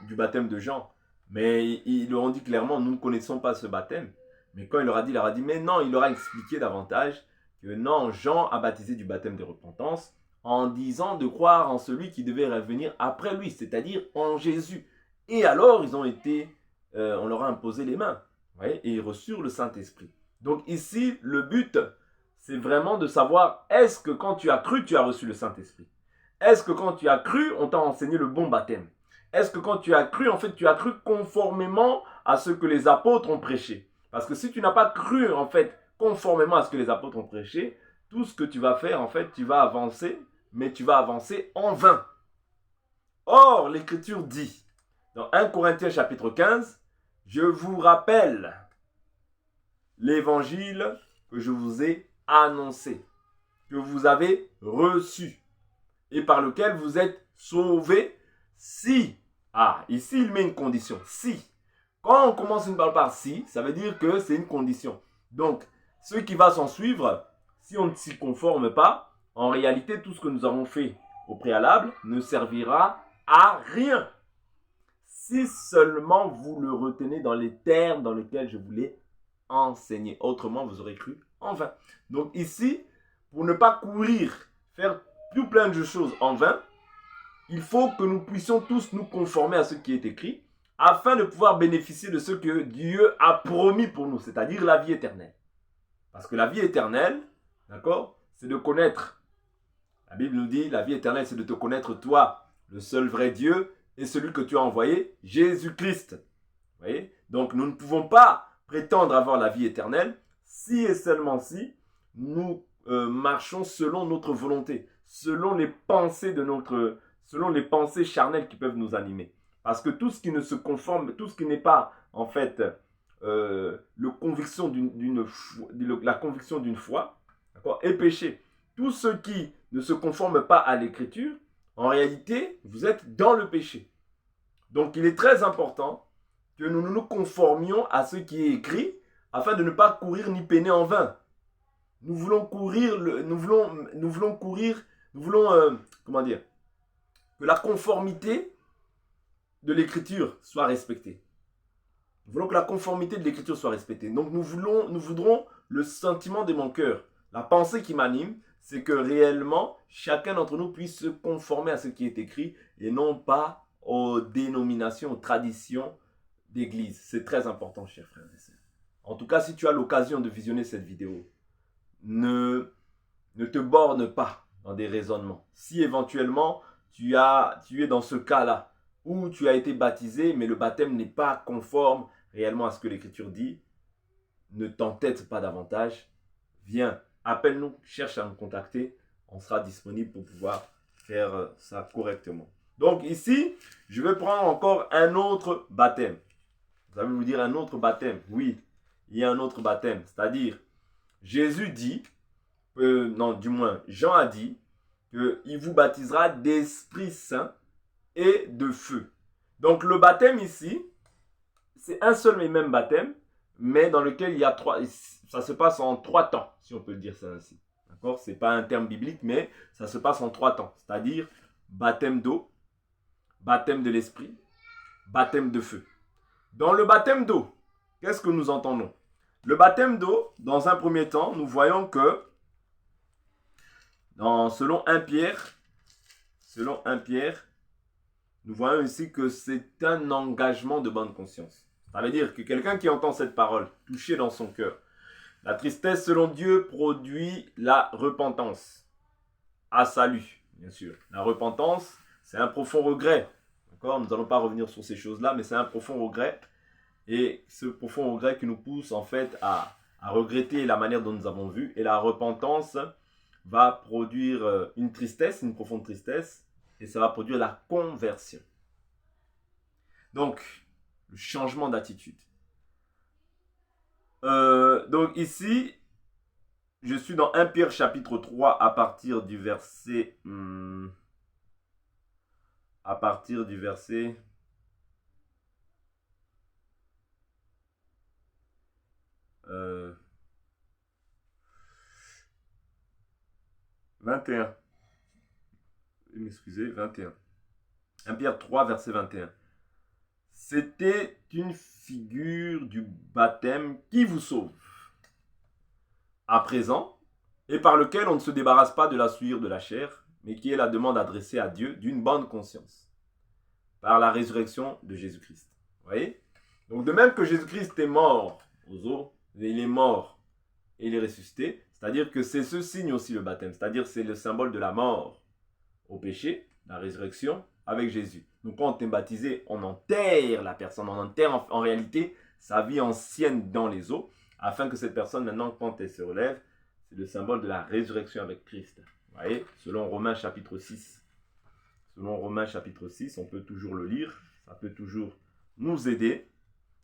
du baptême de Jean, mais ils leur ont dit clairement, nous ne connaissons pas ce baptême. Mais quand il leur a dit, mais non, il leur a expliqué davantage que non, Jean a baptisé du baptême de repentance en disant de croire en celui qui devait revenir après lui, c'est-à-dire en Jésus. Et alors, ils ont été, on leur a imposé les mains, vous voyez, et ils reçurent le Saint-Esprit. Donc ici, le but, c'est vraiment de savoir, est-ce que quand tu as cru, tu as reçu le Saint-Esprit? Est-ce que quand tu as cru, on t'a enseigné le bon baptême? Est-ce que quand tu as cru, en fait, tu as cru conformément à ce que les apôtres ont prêché? Parce que si tu n'as pas cru, en fait, conformément à ce que les apôtres ont prêché, tout ce que tu vas faire, en fait, tu vas avancer, mais tu vas avancer en vain. Or, l'Écriture dit, dans 1 Corinthiens chapitre 15, je vous rappelle l'évangile que je vous ai annoncé, que vous avez reçu, et par lequel vous êtes sauvés si, ici il met une condition, si. Quand on commence une parole par si, ça veut dire que c'est une condition. Donc, ce qui va s'en suivre, si on ne s'y conforme pas, en réalité, tout ce que nous avons fait au préalable ne servira à rien. Si seulement vous le retenez dans les termes dans lesquels je vous l'ai enseigné. Autrement, vous aurez cru en vain. Donc ici, pour ne pas courir, faire tout plein de choses en vain, il faut que nous puissions tous nous conformer à ce qui est écrit, afin de pouvoir bénéficier de ce que Dieu a promis pour nous, c'est-à-dire la vie éternelle. Parce que la vie éternelle, d'accord, c'est de connaître. La Bible nous dit, la vie éternelle, c'est de te connaître toi, le seul vrai Dieu, et celui que tu as envoyé, Jésus-Christ. Vous voyez? Donc nous ne pouvons pas prétendre avoir la vie éternelle si et seulement si nous marchons selon notre volonté, selon les pensées selon les pensées charnelles qui peuvent nous animer. Parce que tout ce qui ne se conforme, tout ce qui n'est pas en fait la conviction d'une foi, est péché. Tout ce qui ne se conforme pas à l'écriture, en réalité, vous êtes dans le péché. Donc il est très important que nous nous conformions à ce qui est écrit afin de ne pas courir ni peiner en vain. Nous voulons courir, comment dire, que la conformité de l'écriture soit respectée. Nous voulons que la conformité de l'écriture soit respectée. Donc nous voudrons le sentiment de mon cœur. La pensée qui m'anime, c'est que réellement, chacun d'entre nous puisse se conformer à ce qui est écrit et non pas aux dénominations, aux traditions d'église. C'est très important, chers frères et sœurs. En tout cas, si tu as l'occasion de visionner cette vidéo, ne te borne pas dans des raisonnements. Si éventuellement, tu es dans ce cas-là, où tu as été baptisé, mais le baptême n'est pas conforme réellement à ce que l'Écriture dit, ne t'entête pas davantage. Viens, appelle-nous, cherche à nous contacter. On sera disponible pour pouvoir faire ça correctement. Donc ici, je vais prendre encore un autre baptême. Vous allez me dire un autre baptême. Oui, il y a un autre baptême. C'est-à-dire, Jésus dit, Jean a dit qu'il vous baptisera d'Esprit Saint et de feu. Donc le baptême ici, c'est un seul et même baptême, mais dans lequel il y a ça se passe en 3 temps, si on peut dire ça ainsi. D'accord? Ce n'est pas un terme biblique, mais ça se passe en 3 temps. C'est-à-dire baptême d'eau, baptême de l'esprit, baptême de feu. Dans le baptême d'eau, qu'est-ce que nous entendons? Le baptême d'eau, dans un premier temps, nous voyons que, selon 1 Pierre, nous voyons ici que c'est un engagement de bonne conscience. Ça veut dire que quelqu'un qui entend cette parole, touché dans son cœur, la tristesse selon Dieu produit la repentance. À salut, bien sûr. La repentance, c'est un profond regret. D'accord? Nous n'allons pas revenir sur ces choses-là, mais c'est un profond regret. Et ce profond regret qui nous pousse en fait à regretter la manière dont nous avons vu. Et la repentance va produire une tristesse, une profonde tristesse, et ça va produire la conversion. Donc, le changement d'attitude. Donc ici, je suis dans 1 Pierre chapitre 3 à partir du verset... à partir du verset... 21. M'excusez, 21. 1 Pierre 3, verset 21. C'était une figure du baptême qui vous sauve. À présent, et par lequel on ne se débarrasse pas de la souillure de la chair, mais qui est la demande adressée à Dieu d'une bonne conscience, par la résurrection de Jésus-Christ. Vous voyez? Donc de même que Jésus-Christ est mort aux eaux, il est mort et il est ressuscité, c'est-à-dire que c'est ce signe aussi le baptême, c'est-à-dire c'est le symbole de la mort au péché, la résurrection avec Jésus. Donc quand on est baptisé, on enterre la personne, on enterre en réalité sa vie ancienne dans les eaux, afin que cette personne maintenant, quand elle se relève, c'est le symbole de la résurrection avec Christ. Vous voyez, selon Romains chapitre 6. Selon Romains chapitre 6, on peut toujours le lire, ça peut toujours nous aider.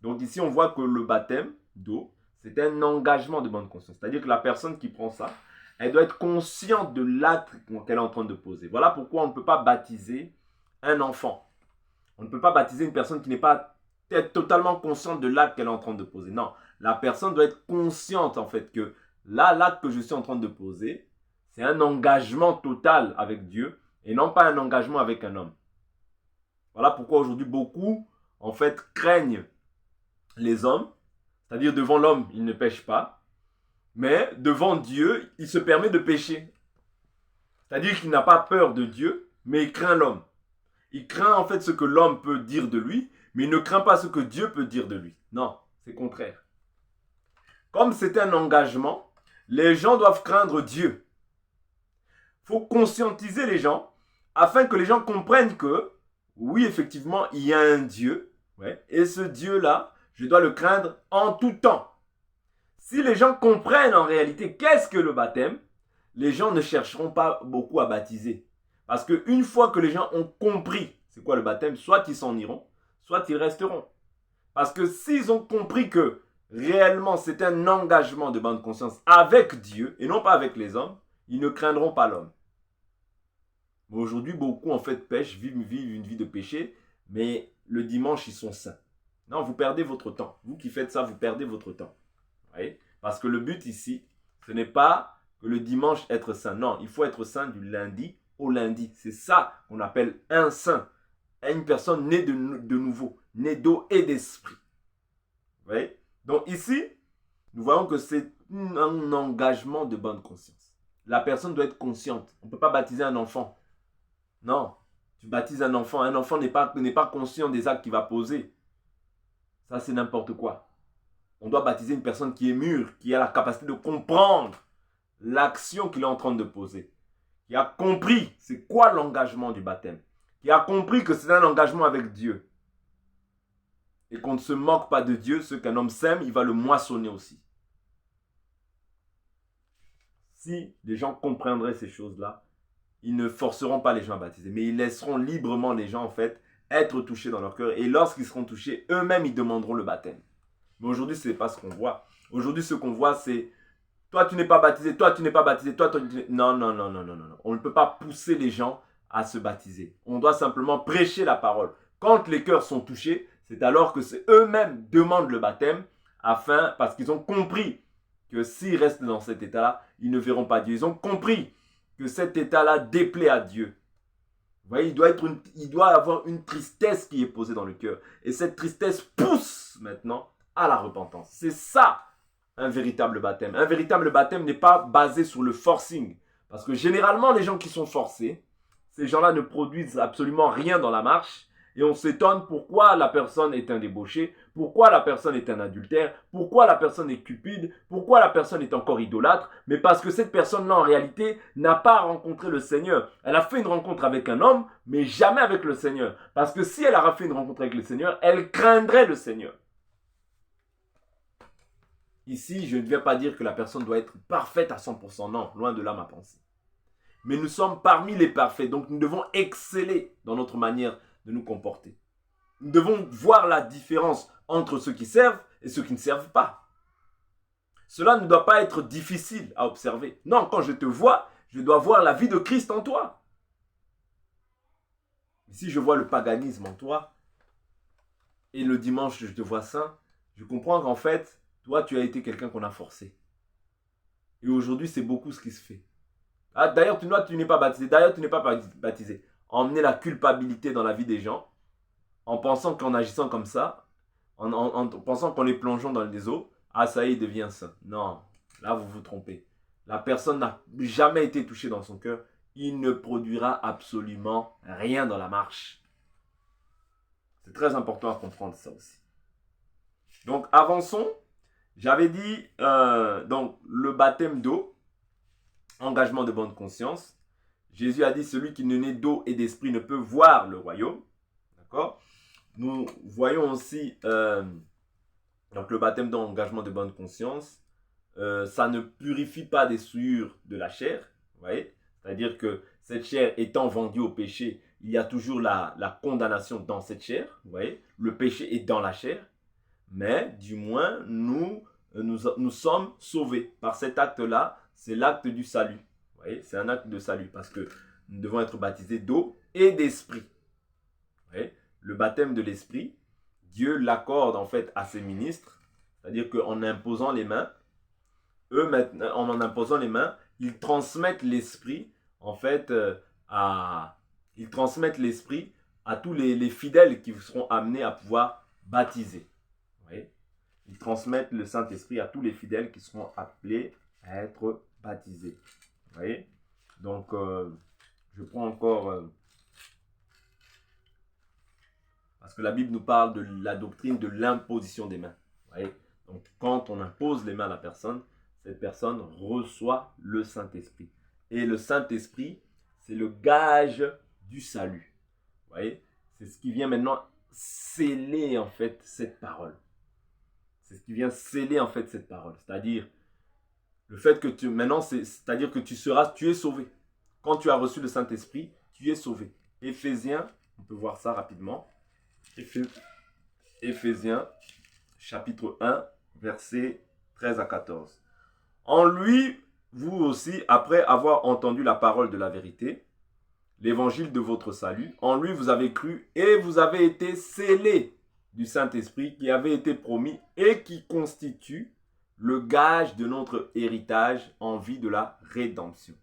Donc ici, on voit que le baptême d'eau, c'est un engagement de bonne conscience. C'est-à-dire que la personne qui prend ça, elle doit être consciente de l'acte qu'elle est en train de poser. Voilà pourquoi on ne peut pas baptiser un enfant. On ne peut pas baptiser une personne qui n'est pas totalement consciente de l'acte qu'elle est en train de poser. Non, la personne doit être consciente en fait que là, l'acte que je suis en train de poser, c'est un engagement total avec Dieu et non pas un engagement avec un homme. Voilà pourquoi aujourd'hui beaucoup en fait craignent les hommes, c'est-à-dire devant l'homme, il ne pêche pas, mais devant Dieu, il se permet de pécher. C'est-à-dire qu'il n'a pas peur de Dieu, mais il craint l'homme. Il craint en fait ce que l'homme peut dire de lui, mais il ne craint pas ce que Dieu peut dire de lui. Non, c'est contraire. Comme c'est un engagement, les gens doivent craindre Dieu. Il faut conscientiser les gens afin que les gens comprennent que, oui, effectivement, il y a un Dieu. Ouais, et ce Dieu-là, je dois le craindre en tout temps. Si les gens comprennent en réalité qu'est-ce que le baptême, les gens ne chercheront pas beaucoup à baptiser. Parce qu'une fois que les gens ont compris c'est quoi le baptême, soit ils s'en iront, soit ils resteront. Parce que s'ils ont compris que réellement c'est un engagement de bonne conscience avec Dieu et non pas avec les hommes, ils ne craindront pas l'homme. Mais aujourd'hui, beaucoup en fait pêchent, vivent une vie de péché, mais le dimanche ils sont saints. Non, vous perdez votre temps. Vous qui faites ça, vous perdez votre temps. Vous voyez? Parce que le but ici, ce n'est pas que le dimanche être saint. Non, il faut être saint du lundi au lundi. C'est ça qu'on appelle un saint. Une personne née de nouveau, née d'eau et d'esprit. Vous voyez? Donc ici, nous voyons que c'est un engagement de bonne conscience. La personne doit être consciente. On ne peut pas baptiser un enfant. Non, tu baptises un enfant. Un enfant n'est pas conscient des actes qu'il va poser. Ça, c'est n'importe quoi. On doit baptiser une personne qui est mûre, qui a la capacité de comprendre l'action qu'il est en train de poser, qui a compris c'est quoi l'engagement du baptême, qui a compris que c'est un engagement avec Dieu et qu'on ne se moque pas de Dieu. Ce qu'un homme sème, il va le moissonner aussi. Si les gens comprendraient ces choses-là, ils ne forceront pas les gens à baptiser, mais ils laisseront librement les gens en fait être touchés dans leur cœur, et lorsqu'ils seront touchés, eux-mêmes ils demanderont le baptême. Mais aujourd'hui, ce n'est pas ce qu'on voit. Aujourd'hui, ce qu'on voit, c'est toi, tu n'es pas baptisé, toi, tu n'es pas baptisé, toi, tu n'es... Non. On ne peut pas pousser les gens à se baptiser. On doit simplement prêcher la parole. Quand les cœurs sont touchés, c'est alors que c'est eux-mêmes demandent le baptême, parce qu'ils ont compris que s'ils restent dans cet état-là, ils ne verront pas Dieu. Ils ont compris que cet état-là déplaît à Dieu. Vous voyez, il doit avoir une tristesse qui est posée dans le cœur. Et cette tristesse pousse maintenant à la repentance. C'est ça, un véritable baptême. Un véritable baptême n'est pas basé sur le forcing. Parce que généralement, les gens qui sont forcés, ces gens-là ne produisent absolument rien dans la marche. Et on s'étonne pourquoi la personne est un débauché, pourquoi la personne est un adultère, pourquoi la personne est cupide, pourquoi la personne est encore idolâtre. Mais parce que cette personne-là, en réalité, n'a pas rencontré le Seigneur. Elle a fait une rencontre avec un homme, mais jamais avec le Seigneur. Parce que si elle a fait une rencontre avec le Seigneur, elle craindrait le Seigneur. Ici, je ne viens pas dire que la personne doit être parfaite à 100%. Non, loin de là ma pensée. mais nous sommes parmi les parfaits. Donc nous devons exceller dans notre manière de nous comporter. Nous devons voir la différence entre ceux qui servent et ceux qui ne servent pas. Cela ne doit pas être difficile à observer. Non, quand je te vois, je dois voir la vie de Christ en toi. Si je vois le paganisme en toi, et le dimanche je te vois saint, je comprends qu'en fait, toi tu as été quelqu'un qu'on a forcé. Et aujourd'hui c'est beaucoup ce qui se fait. Ah, d'ailleurs tu n'es pas baptisé, Emmener la culpabilité dans la vie des gens, en pensant qu'en agissant comme ça, en pensant qu'on les plongeant dans les eaux, ah ça y est, il devient saint. Non, là vous vous trompez. La personne n'a jamais été touchée dans son cœur. Il ne produira absolument rien dans la marche. C'est très important à comprendre ça aussi. Donc avançons. J'avais dit donc le baptême d'eau, engagement de bonne conscience. Jésus a dit celui qui ne naît d'eau et d'esprit ne peut voir le royaume. D'accord? Nous voyons aussi donc le baptême d'engagement de bonne conscience. Ça ne purifie pas des souillures de la chair. Vous voyez? C'est-à-dire que cette chair étant vendue au péché, il y a toujours la condamnation dans cette chair. Vous voyez? Le péché est dans la chair. Mais du moins, nous sommes sauvés. Par cet acte-là, c'est l'acte du salut. Vous voyez? C'est un acte de salut parce que nous devons être baptisés d'eau et d'esprit. Vous voyez? Le baptême de l'esprit, Dieu l'accorde en fait à ses ministres. C'est-à-dire qu'en imposant les mains, en imposant les mains, ils transmettent l'esprit en fait ils transmettent l'esprit à tous les fidèles qui seront amenés à pouvoir baptiser. Vous voyez? Ils transmettent le Saint-Esprit à tous les fidèles qui seront appelés à être baptisés. Vous voyez? Donc, je prends encore parce que la Bible nous parle de la doctrine de l'imposition des mains. Vous voyez? Donc, quand on impose les mains à la personne, cette personne reçoit le Saint-Esprit. Et le Saint-Esprit, c'est le gage du salut. Vous voyez? C'est ce qui vient maintenant sceller en fait cette parole. C'est ce qui vient sceller en fait cette parole. C'est-à-dire, le fait que c'est-à-dire que tu es sauvé. Quand tu as reçu le Saint-Esprit, tu es sauvé. Éphésiens, on peut voir ça rapidement. Éphésiens, chapitre 1, versets 13 à 14. En lui, vous aussi, après avoir entendu la parole de la vérité, l'évangile de votre salut, en lui vous avez cru et vous avez été scellés du Saint-Esprit qui avait été promis et qui constitue le gage de notre héritage en vue de la rédemption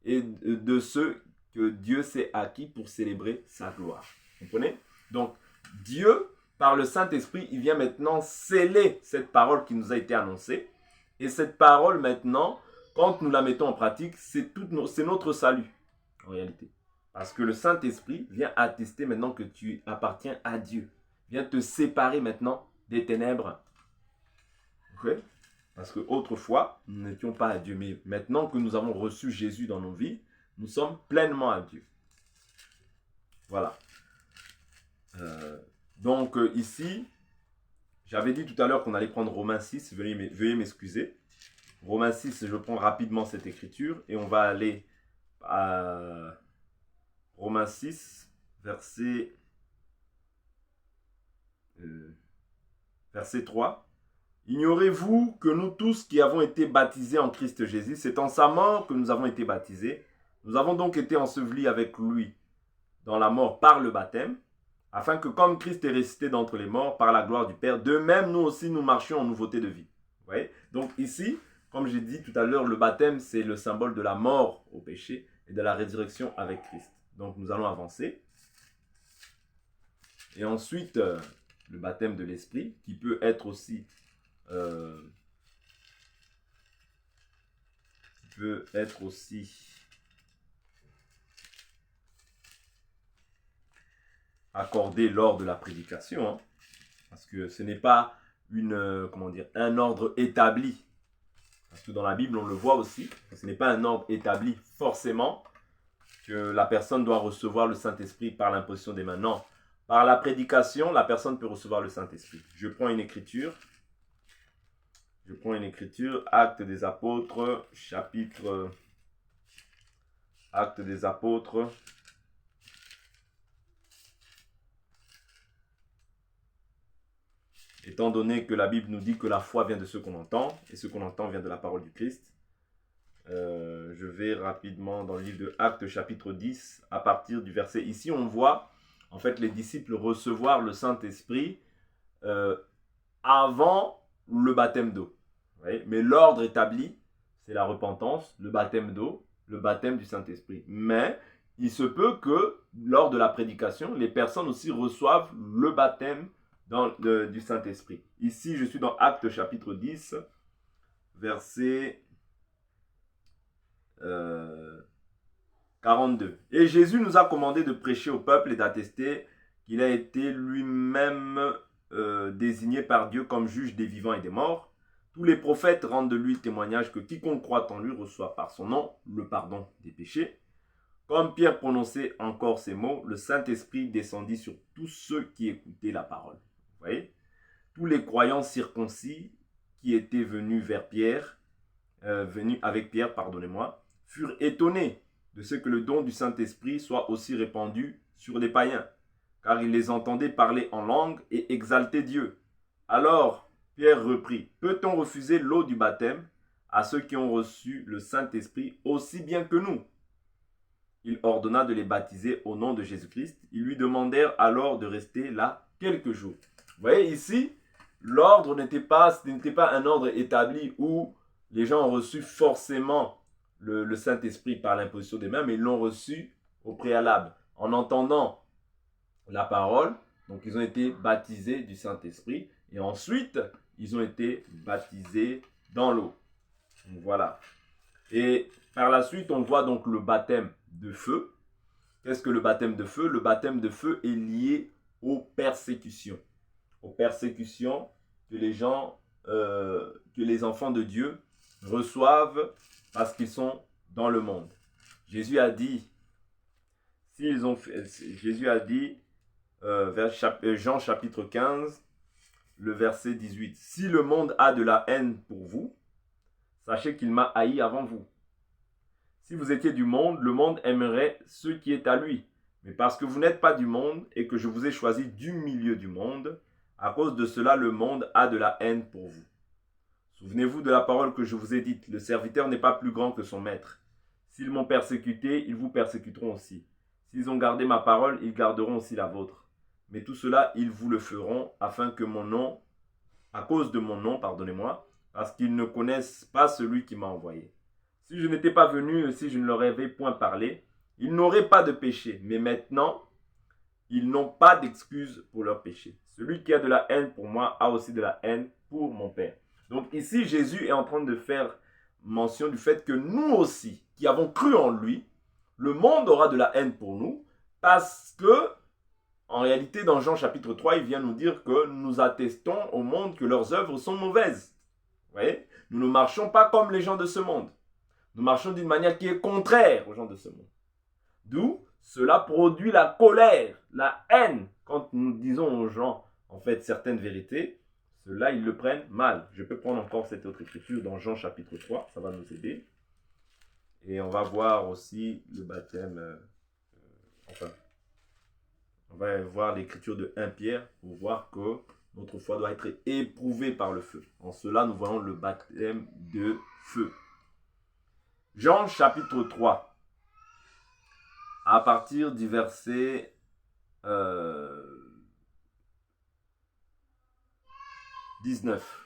et de ceux que Dieu s'est acquis pour célébrer sa gloire. Vous comprenez? Donc, Dieu, par le Saint-Esprit, il vient maintenant sceller cette parole qui nous a été annoncée. Et cette parole, maintenant, quand nous la mettons en pratique, c'est notre salut, en réalité. Parce que le Saint-Esprit vient attester maintenant que tu appartiens à Dieu. Vient te séparer maintenant des ténèbres. Okay? Parce qu'autrefois, nous n'étions pas à Dieu. Mais maintenant que nous avons reçu Jésus dans nos vies, nous sommes pleinement à Dieu. Voilà. Donc ici, j'avais dit tout à l'heure qu'on allait prendre Romains 6. Veuillez m'excuser. Romains 6, je prends rapidement cette écriture. Et on va aller à Romains 6, verset 3. Ignorez-vous que nous tous qui avons été baptisés en Christ Jésus, c'est en sa mort que nous avons été baptisés. Nous avons donc été ensevelis avec lui dans la mort par le baptême, afin que comme Christ est ressuscité d'entre les morts par la gloire du Père, de même nous aussi nous marchions en nouveauté de vie. Vous voyez? Donc ici, comme j'ai dit tout à l'heure, le baptême c'est le symbole de la mort au péché et de la résurrection avec Christ. Donc nous allons avancer. Et ensuite, le baptême de l'esprit, qui peut être aussi accordé lors de la prédication, hein, parce que ce n'est pas un ordre établi. Parce que dans la Bible, on le voit aussi, que ce n'est pas un ordre établi forcément que la personne doit recevoir le Saint-Esprit par l'imposition des mains. Non, par la prédication, la personne peut recevoir le Saint-Esprit. Je prends une écriture, Actes des Apôtres, chapitre Actes des apôtres. Étant donné que la Bible nous dit que la foi vient de ce qu'on entend, et ce qu'on entend vient de la parole du Christ, je vais rapidement dans le livre de Actes chapitre 10, à partir du verset. Ici, on voit en fait les disciples recevoir le Saint-Esprit avant le baptême d'eau. Mais l'ordre établi, c'est la repentance, le baptême d'eau, le baptême du Saint-Esprit. Mais il se peut que lors de la prédication, les personnes aussi reçoivent le baptême du Saint-Esprit. Ici, je suis dans Actes chapitre 10, verset 42. Et Jésus nous a commandé de prêcher au peuple et d'attester qu'il a été lui-même désigné par Dieu comme juge des vivants et des morts. Tous les prophètes rendent de lui témoignage que quiconque croit en lui reçoit par son nom le pardon des péchés. Comme Pierre prononçait encore ces mots, le Saint-Esprit descendit sur tous ceux qui écoutaient la parole. Vous voyez? Tous les croyants circoncis qui étaient venus vers Pierre, venus avec Pierre, furent étonnés de ce que le don du Saint-Esprit soit aussi répandu sur les païens, car ils les entendaient parler en langue et exalter Dieu. Alors Pierre reprit, peut-on refuser l'eau du baptême à ceux qui ont reçu le Saint-Esprit aussi bien que nous? Il ordonna de les baptiser au nom de Jésus-Christ. Ils lui demandèrent alors de rester là quelques jours. Vous voyez ici, l'ordre n'était pas un ordre établi où les gens ont reçu forcément le Saint-Esprit par l'imposition des mains, mais ils l'ont reçu au préalable. En entendant la parole, donc ils ont été baptisés du Saint-Esprit, et ensuite, ils ont été baptisés dans l'eau. Voilà. Et par la suite, on voit donc le baptême de feu. Qu'est-ce que le baptême de feu? Le baptême de feu est lié aux persécutions. Aux persécutions que les enfants de Dieu reçoivent parce qu'ils sont dans le monde. Jésus a dit, Jean chapitre 15, le verset 18, « Si le monde a de la haine pour vous, sachez qu'il m'a haï avant vous. Si vous étiez du monde, le monde aimerait ce qui est à lui. Mais parce que vous n'êtes pas du monde et que je vous ai choisi du milieu du monde, à cause de cela, le monde a de la haine pour vous. Souvenez-vous de la parole que je vous ai dite, le serviteur n'est pas plus grand que son maître. S'ils m'ont persécuté, ils vous persécuteront aussi. S'ils ont gardé ma parole, ils garderont aussi la vôtre. Mais tout cela, ils vous le feront afin que à cause de mon nom, parce qu'ils ne connaissent pas celui qui m'a envoyé. Si je n'étais pas venu, si je ne leur avais point parlé, ils n'auraient pas de péché. Mais maintenant, ils n'ont pas d'excuse pour leur péché. Celui qui a de la haine pour moi a aussi de la haine pour mon Père. Donc ici, Jésus est en train de faire mention du fait que nous aussi, qui avons cru en lui, le monde aura de la haine pour nous, parce que, en réalité, dans Jean chapitre 3, il vient nous dire que nous attestons au monde que leurs œuvres sont mauvaises. Vous voyez? Nous ne marchons pas comme les gens de ce monde. Nous marchons d'une manière qui est contraire aux gens de ce monde. D'où cela produit la colère, la haine. Quand nous disons aux gens, en fait, certaines vérités, ceux-là, ils le prennent mal. Je peux prendre encore cette autre écriture dans Jean chapitre 3, ça va nous aider. Et on va voir aussi le baptême, on va voir l'écriture de 1 Pierre pour voir que notre foi doit être éprouvée par le feu. En cela, nous voyons le baptême de feu. Jean chapitre 3, à partir du verset 19.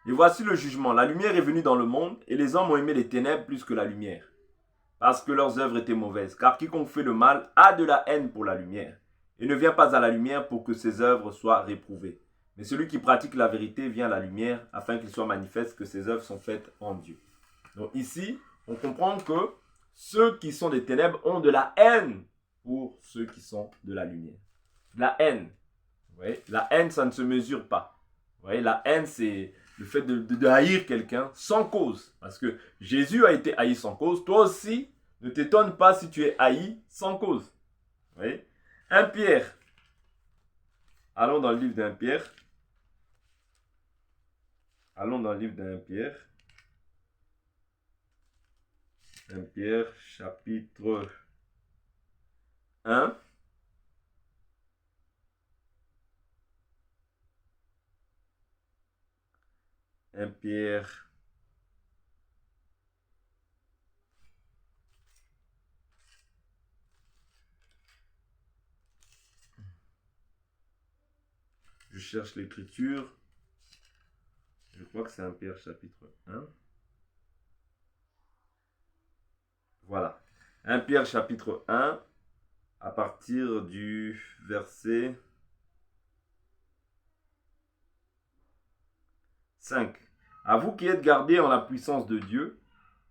Et voici le jugement. La lumière est venue dans le monde, et les hommes ont aimé les ténèbres plus que la lumière, parce que leurs œuvres étaient mauvaises. Car quiconque fait le mal a de la haine pour la lumière, et ne vient pas à la lumière pour que ses œuvres soient réprouvées. Mais celui qui pratique la vérité vient à la lumière, afin qu'il soit manifeste que ses œuvres sont faites en Dieu. Donc ici, on comprend que ceux qui sont des ténèbres ont de la haine pour ceux qui sont de la lumière. La haine. Vous voyez? La haine, ça ne se mesure pas. Vous voyez? La haine, c'est le fait de haïr quelqu'un sans cause. Parce que Jésus a été haï sans cause. Toi aussi, ne t'étonne pas si tu es haï sans cause. Vous voyez? 1 Pierre. Allons dans le livre d'1 Pierre. Allons dans le livre d'1 Pierre. 1 Pierre, chapitre 1. Un Pierre, je cherche l'écriture. Je crois que c'est 1 Pierre chapitre 1. Voilà. 1 Pierre chapitre 1, à partir du verset 5. À vous qui êtes gardés en la puissance de Dieu,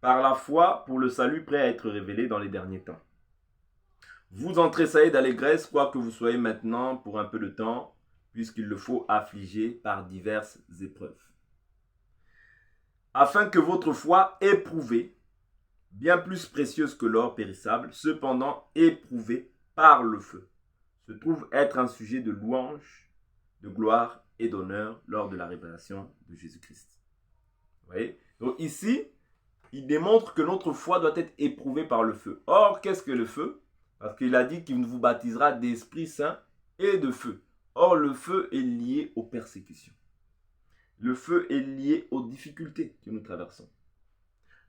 par la foi pour le salut prêt à être révélé dans les derniers temps. Vous en tressaillez d'allégresse, quoi que vous soyez maintenant pour un peu de temps, puisqu'il le faut affliger par diverses épreuves. Afin que votre foi éprouvée, bien plus précieuse que l'or périssable, cependant éprouvée par le feu, se trouve être un sujet de louange, de gloire et d'honneur lors de la révélation de Jésus-Christ. Vous voyez? Donc ici, il démontre que notre foi doit être éprouvée par le feu. Or, qu'est-ce que le feu? Parce qu'il a dit qu'il vous baptisera d'Esprit Saint et de feu. Or, le feu est lié aux persécutions. Le feu est lié aux difficultés que nous traversons.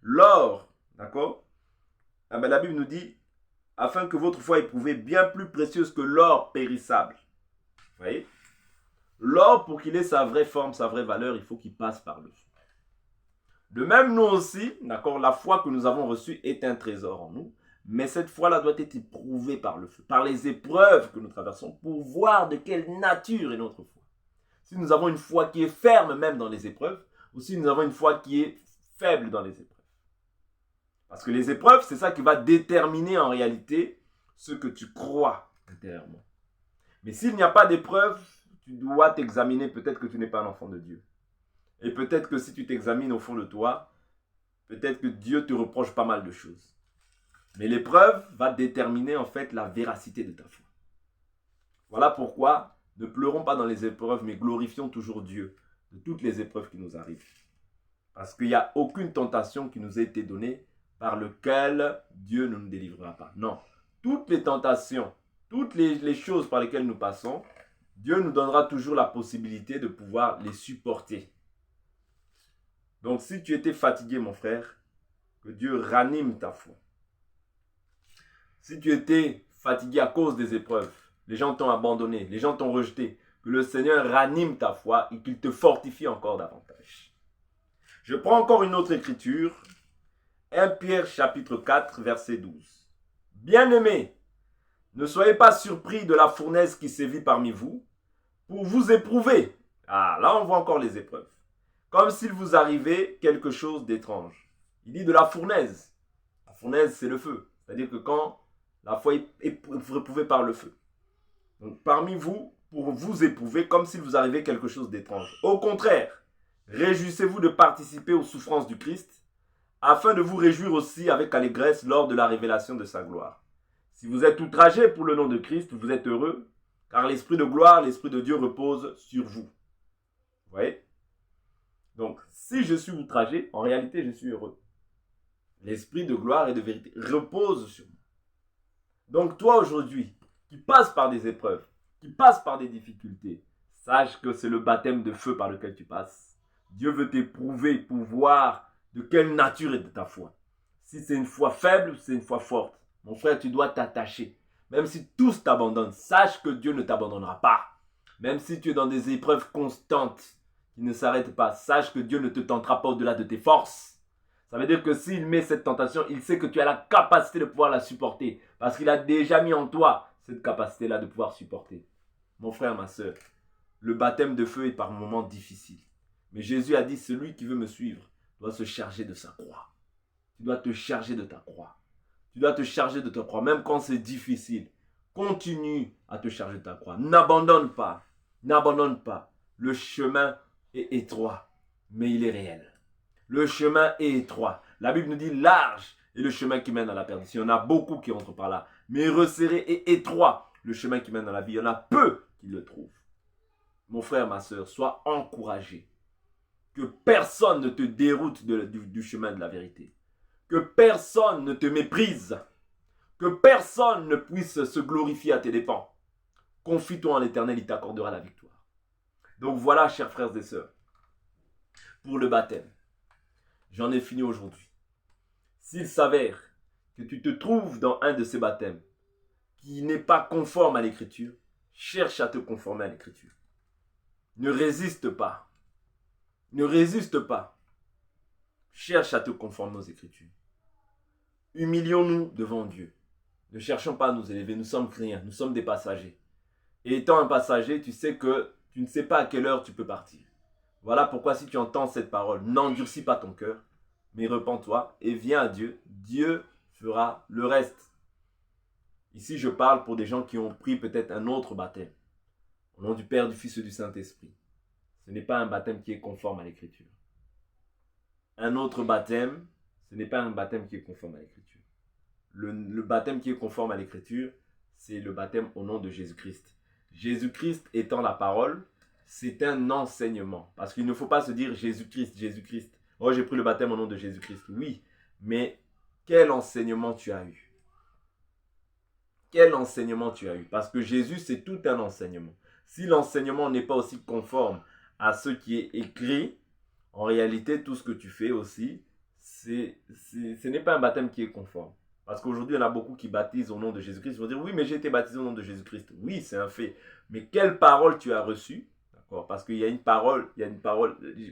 L'or, d'accord? La Bible nous dit, afin que votre foi éprouvée bien plus précieuse que l'or périssable. Vous voyez? L'or, pour qu'il ait sa vraie forme, sa vraie valeur, il faut qu'il passe par le feu. De même, nous aussi, d'accord, la foi que nous avons reçue est un trésor en nous, mais cette foi-là doit être éprouvée par le feu, par les épreuves que nous traversons, pour voir de quelle nature est notre foi. Si nous avons une foi qui est ferme même dans les épreuves, ou si nous avons une foi qui est faible dans les épreuves. Parce que les épreuves, c'est ça qui va déterminer en réalité ce que tu crois intérieurement. Mais s'il n'y a pas d'épreuve, tu dois t'examiner, peut-être que tu n'es pas un enfant de Dieu. Et peut-être que si tu t'examines au fond de toi, peut-être que Dieu te reproche pas mal de choses. Mais l'épreuve va déterminer en fait la véracité de ta foi. Voilà pourquoi ne pleurons pas dans les épreuves, mais glorifions toujours Dieu de toutes les épreuves qui nous arrivent. Parce qu'il n'y a aucune tentation qui nous a été donnée par laquelle Dieu ne nous délivrera pas. Non, toutes les tentations, toutes les choses par lesquelles nous passons, Dieu nous donnera toujours la possibilité de pouvoir les supporter. Donc si tu étais fatigué, mon frère, que Dieu ranime ta foi. Si tu étais fatigué à cause des épreuves, les gens t'ont abandonné, les gens t'ont rejeté, que le Seigneur ranime ta foi et qu'il te fortifie encore davantage. Je prends encore une autre écriture, 1 Pierre chapitre 4, verset 12. Bien-aimés, ne soyez pas surpris de la fournaise qui sévit parmi vous, pour vous éprouver. Ah, là on voit encore les épreuves. Comme s'il vous arrivait quelque chose d'étrange. Il dit de la fournaise. La fournaise, c'est le feu. C'est-à-dire que quand la foi est éprouvée par le feu. Donc parmi vous, pour vous éprouver, comme s'il vous arrivait quelque chose d'étrange. Au contraire, réjouissez-vous de participer aux souffrances du Christ, afin de vous réjouir aussi avec allégresse lors de la révélation de sa gloire. Si vous êtes outragés pour le nom de Christ, vous êtes heureux, car l'Esprit de gloire, l'Esprit de Dieu repose sur vous. Vous voyez? Donc, si je suis outragé, en réalité, je suis heureux. L'Esprit de gloire et de vérité repose sur moi. Donc, toi, aujourd'hui, qui passes par des épreuves, qui passes par des difficultés, sache que c'est le baptême de feu par lequel tu passes. Dieu veut t'éprouver pour voir de quelle nature est ta foi. Si c'est une foi faible ou si c'est une foi forte. Mon frère, tu dois t'attacher. Même si tous t'abandonnent, sache que Dieu ne t'abandonnera pas. Même si tu es dans des épreuves constantes qui ne s'arrêtent pas, sache que Dieu ne te tentera pas au-delà de tes forces. Ça veut dire que s'il met cette tentation, il sait que tu as la capacité de pouvoir la supporter. Parce qu'il a déjà mis en toi cette capacité-là de pouvoir supporter. Mon frère, ma soeur, le baptême de feu est par moments difficile. Mais Jésus a dit, celui qui veut me suivre doit se charger de sa croix. Tu dois te charger de ta croix. Tu dois te charger de ta croix, même quand c'est difficile. Continue à te charger de ta croix. N'abandonne pas. N'abandonne pas. Le chemin est étroit, mais il est réel. Le chemin est étroit. La Bible nous dit large est le chemin qui mène à la perdition. Il y en a beaucoup qui entrent par là. Mais resserré et étroit, le chemin qui mène à la vie. Il y en a peu qui le trouvent. Mon frère, ma soeur, sois encouragé. Que personne ne te déroute du chemin de la vérité. Que personne ne te méprise. Que personne ne puisse se glorifier à tes dépens. Confie-toi en l'Éternel, il t'accordera la victoire. Donc voilà, chers frères et sœurs, pour le baptême. J'en ai fini aujourd'hui. S'il s'avère que tu te trouves dans un de ces baptêmes qui n'est pas conforme à l'Écriture, cherche à te conformer à l'Écriture. Ne résiste pas. Ne résiste pas. Cherche à te conformer aux Écritures. Humilions-nous devant Dieu. Ne cherchons pas à nous élever, nous sommes rien, nous sommes des passagers. Et étant un passager, tu sais que tu ne sais pas à quelle heure tu peux partir. Voilà pourquoi si tu entends cette parole, n'endurcis pas ton cœur, mais repens-toi et viens à Dieu. Dieu fera le reste. Ici, je parle pour des gens qui ont pris peut-être un autre baptême. Au nom du Père, du Fils et du Saint-Esprit. Ce n'est pas un baptême qui est conforme à l'Écriture. Un autre baptême, ce n'est pas un baptême qui est conforme à l'Écriture. Le baptême qui est conforme à l'Écriture, c'est le baptême au nom de Jésus-Christ. Jésus-Christ étant la parole, c'est un enseignement. Parce qu'il ne faut pas se dire Jésus-Christ, Jésus-Christ. Oh, j'ai pris le baptême au nom de Jésus-Christ. Oui, mais quel enseignement tu as eu? Quel enseignement tu as eu? Parce que Jésus, c'est tout un enseignement. Si l'enseignement n'est pas aussi conforme à ce qui est écrit, en réalité, tout ce que tu fais aussi, ce n'est pas un baptême qui est conforme. Parce qu'aujourd'hui, il y en a beaucoup qui baptisent au nom de Jésus-Christ. Ils vont dire, oui, mais j'ai été baptisé au nom de Jésus-Christ. Oui, c'est un fait. Mais quelle parole tu as reçue? D'accord? Parce qu'il y a une parole,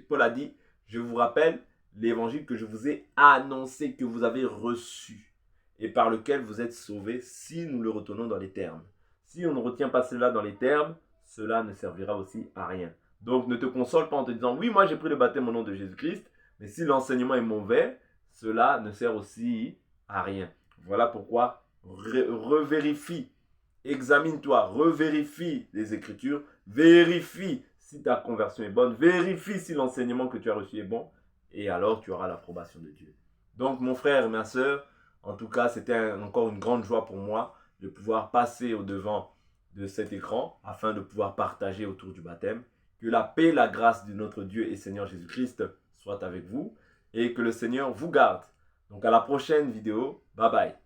Paul a dit, je vous rappelle l'évangile que je vous ai annoncé, que vous avez reçu, et par lequel vous êtes sauvés, si nous le retenons dans les termes. Si on ne retient pas cela dans les termes, cela ne servira aussi à rien. Donc, ne te console pas en te disant, oui, moi j'ai pris le baptême au nom de Jésus-Christ, mais si l'enseignement est mauvais, cela ne sert aussi à rien. Voilà pourquoi revérifie, examine-toi, revérifie les Écritures, vérifie si ta conversion est bonne, vérifie si l'enseignement que tu as reçu est bon, et alors tu auras l'approbation de Dieu. Donc, mon frère et ma sœur, en tout cas, c'était encore une grande joie pour moi de pouvoir passer au-devant de cet écran afin de pouvoir partager autour du baptême. Que la paix, la grâce de notre Dieu et Seigneur Jésus-Christ soit avec vous et que le Seigneur vous garde. Donc à la prochaine vidéo. Bye bye.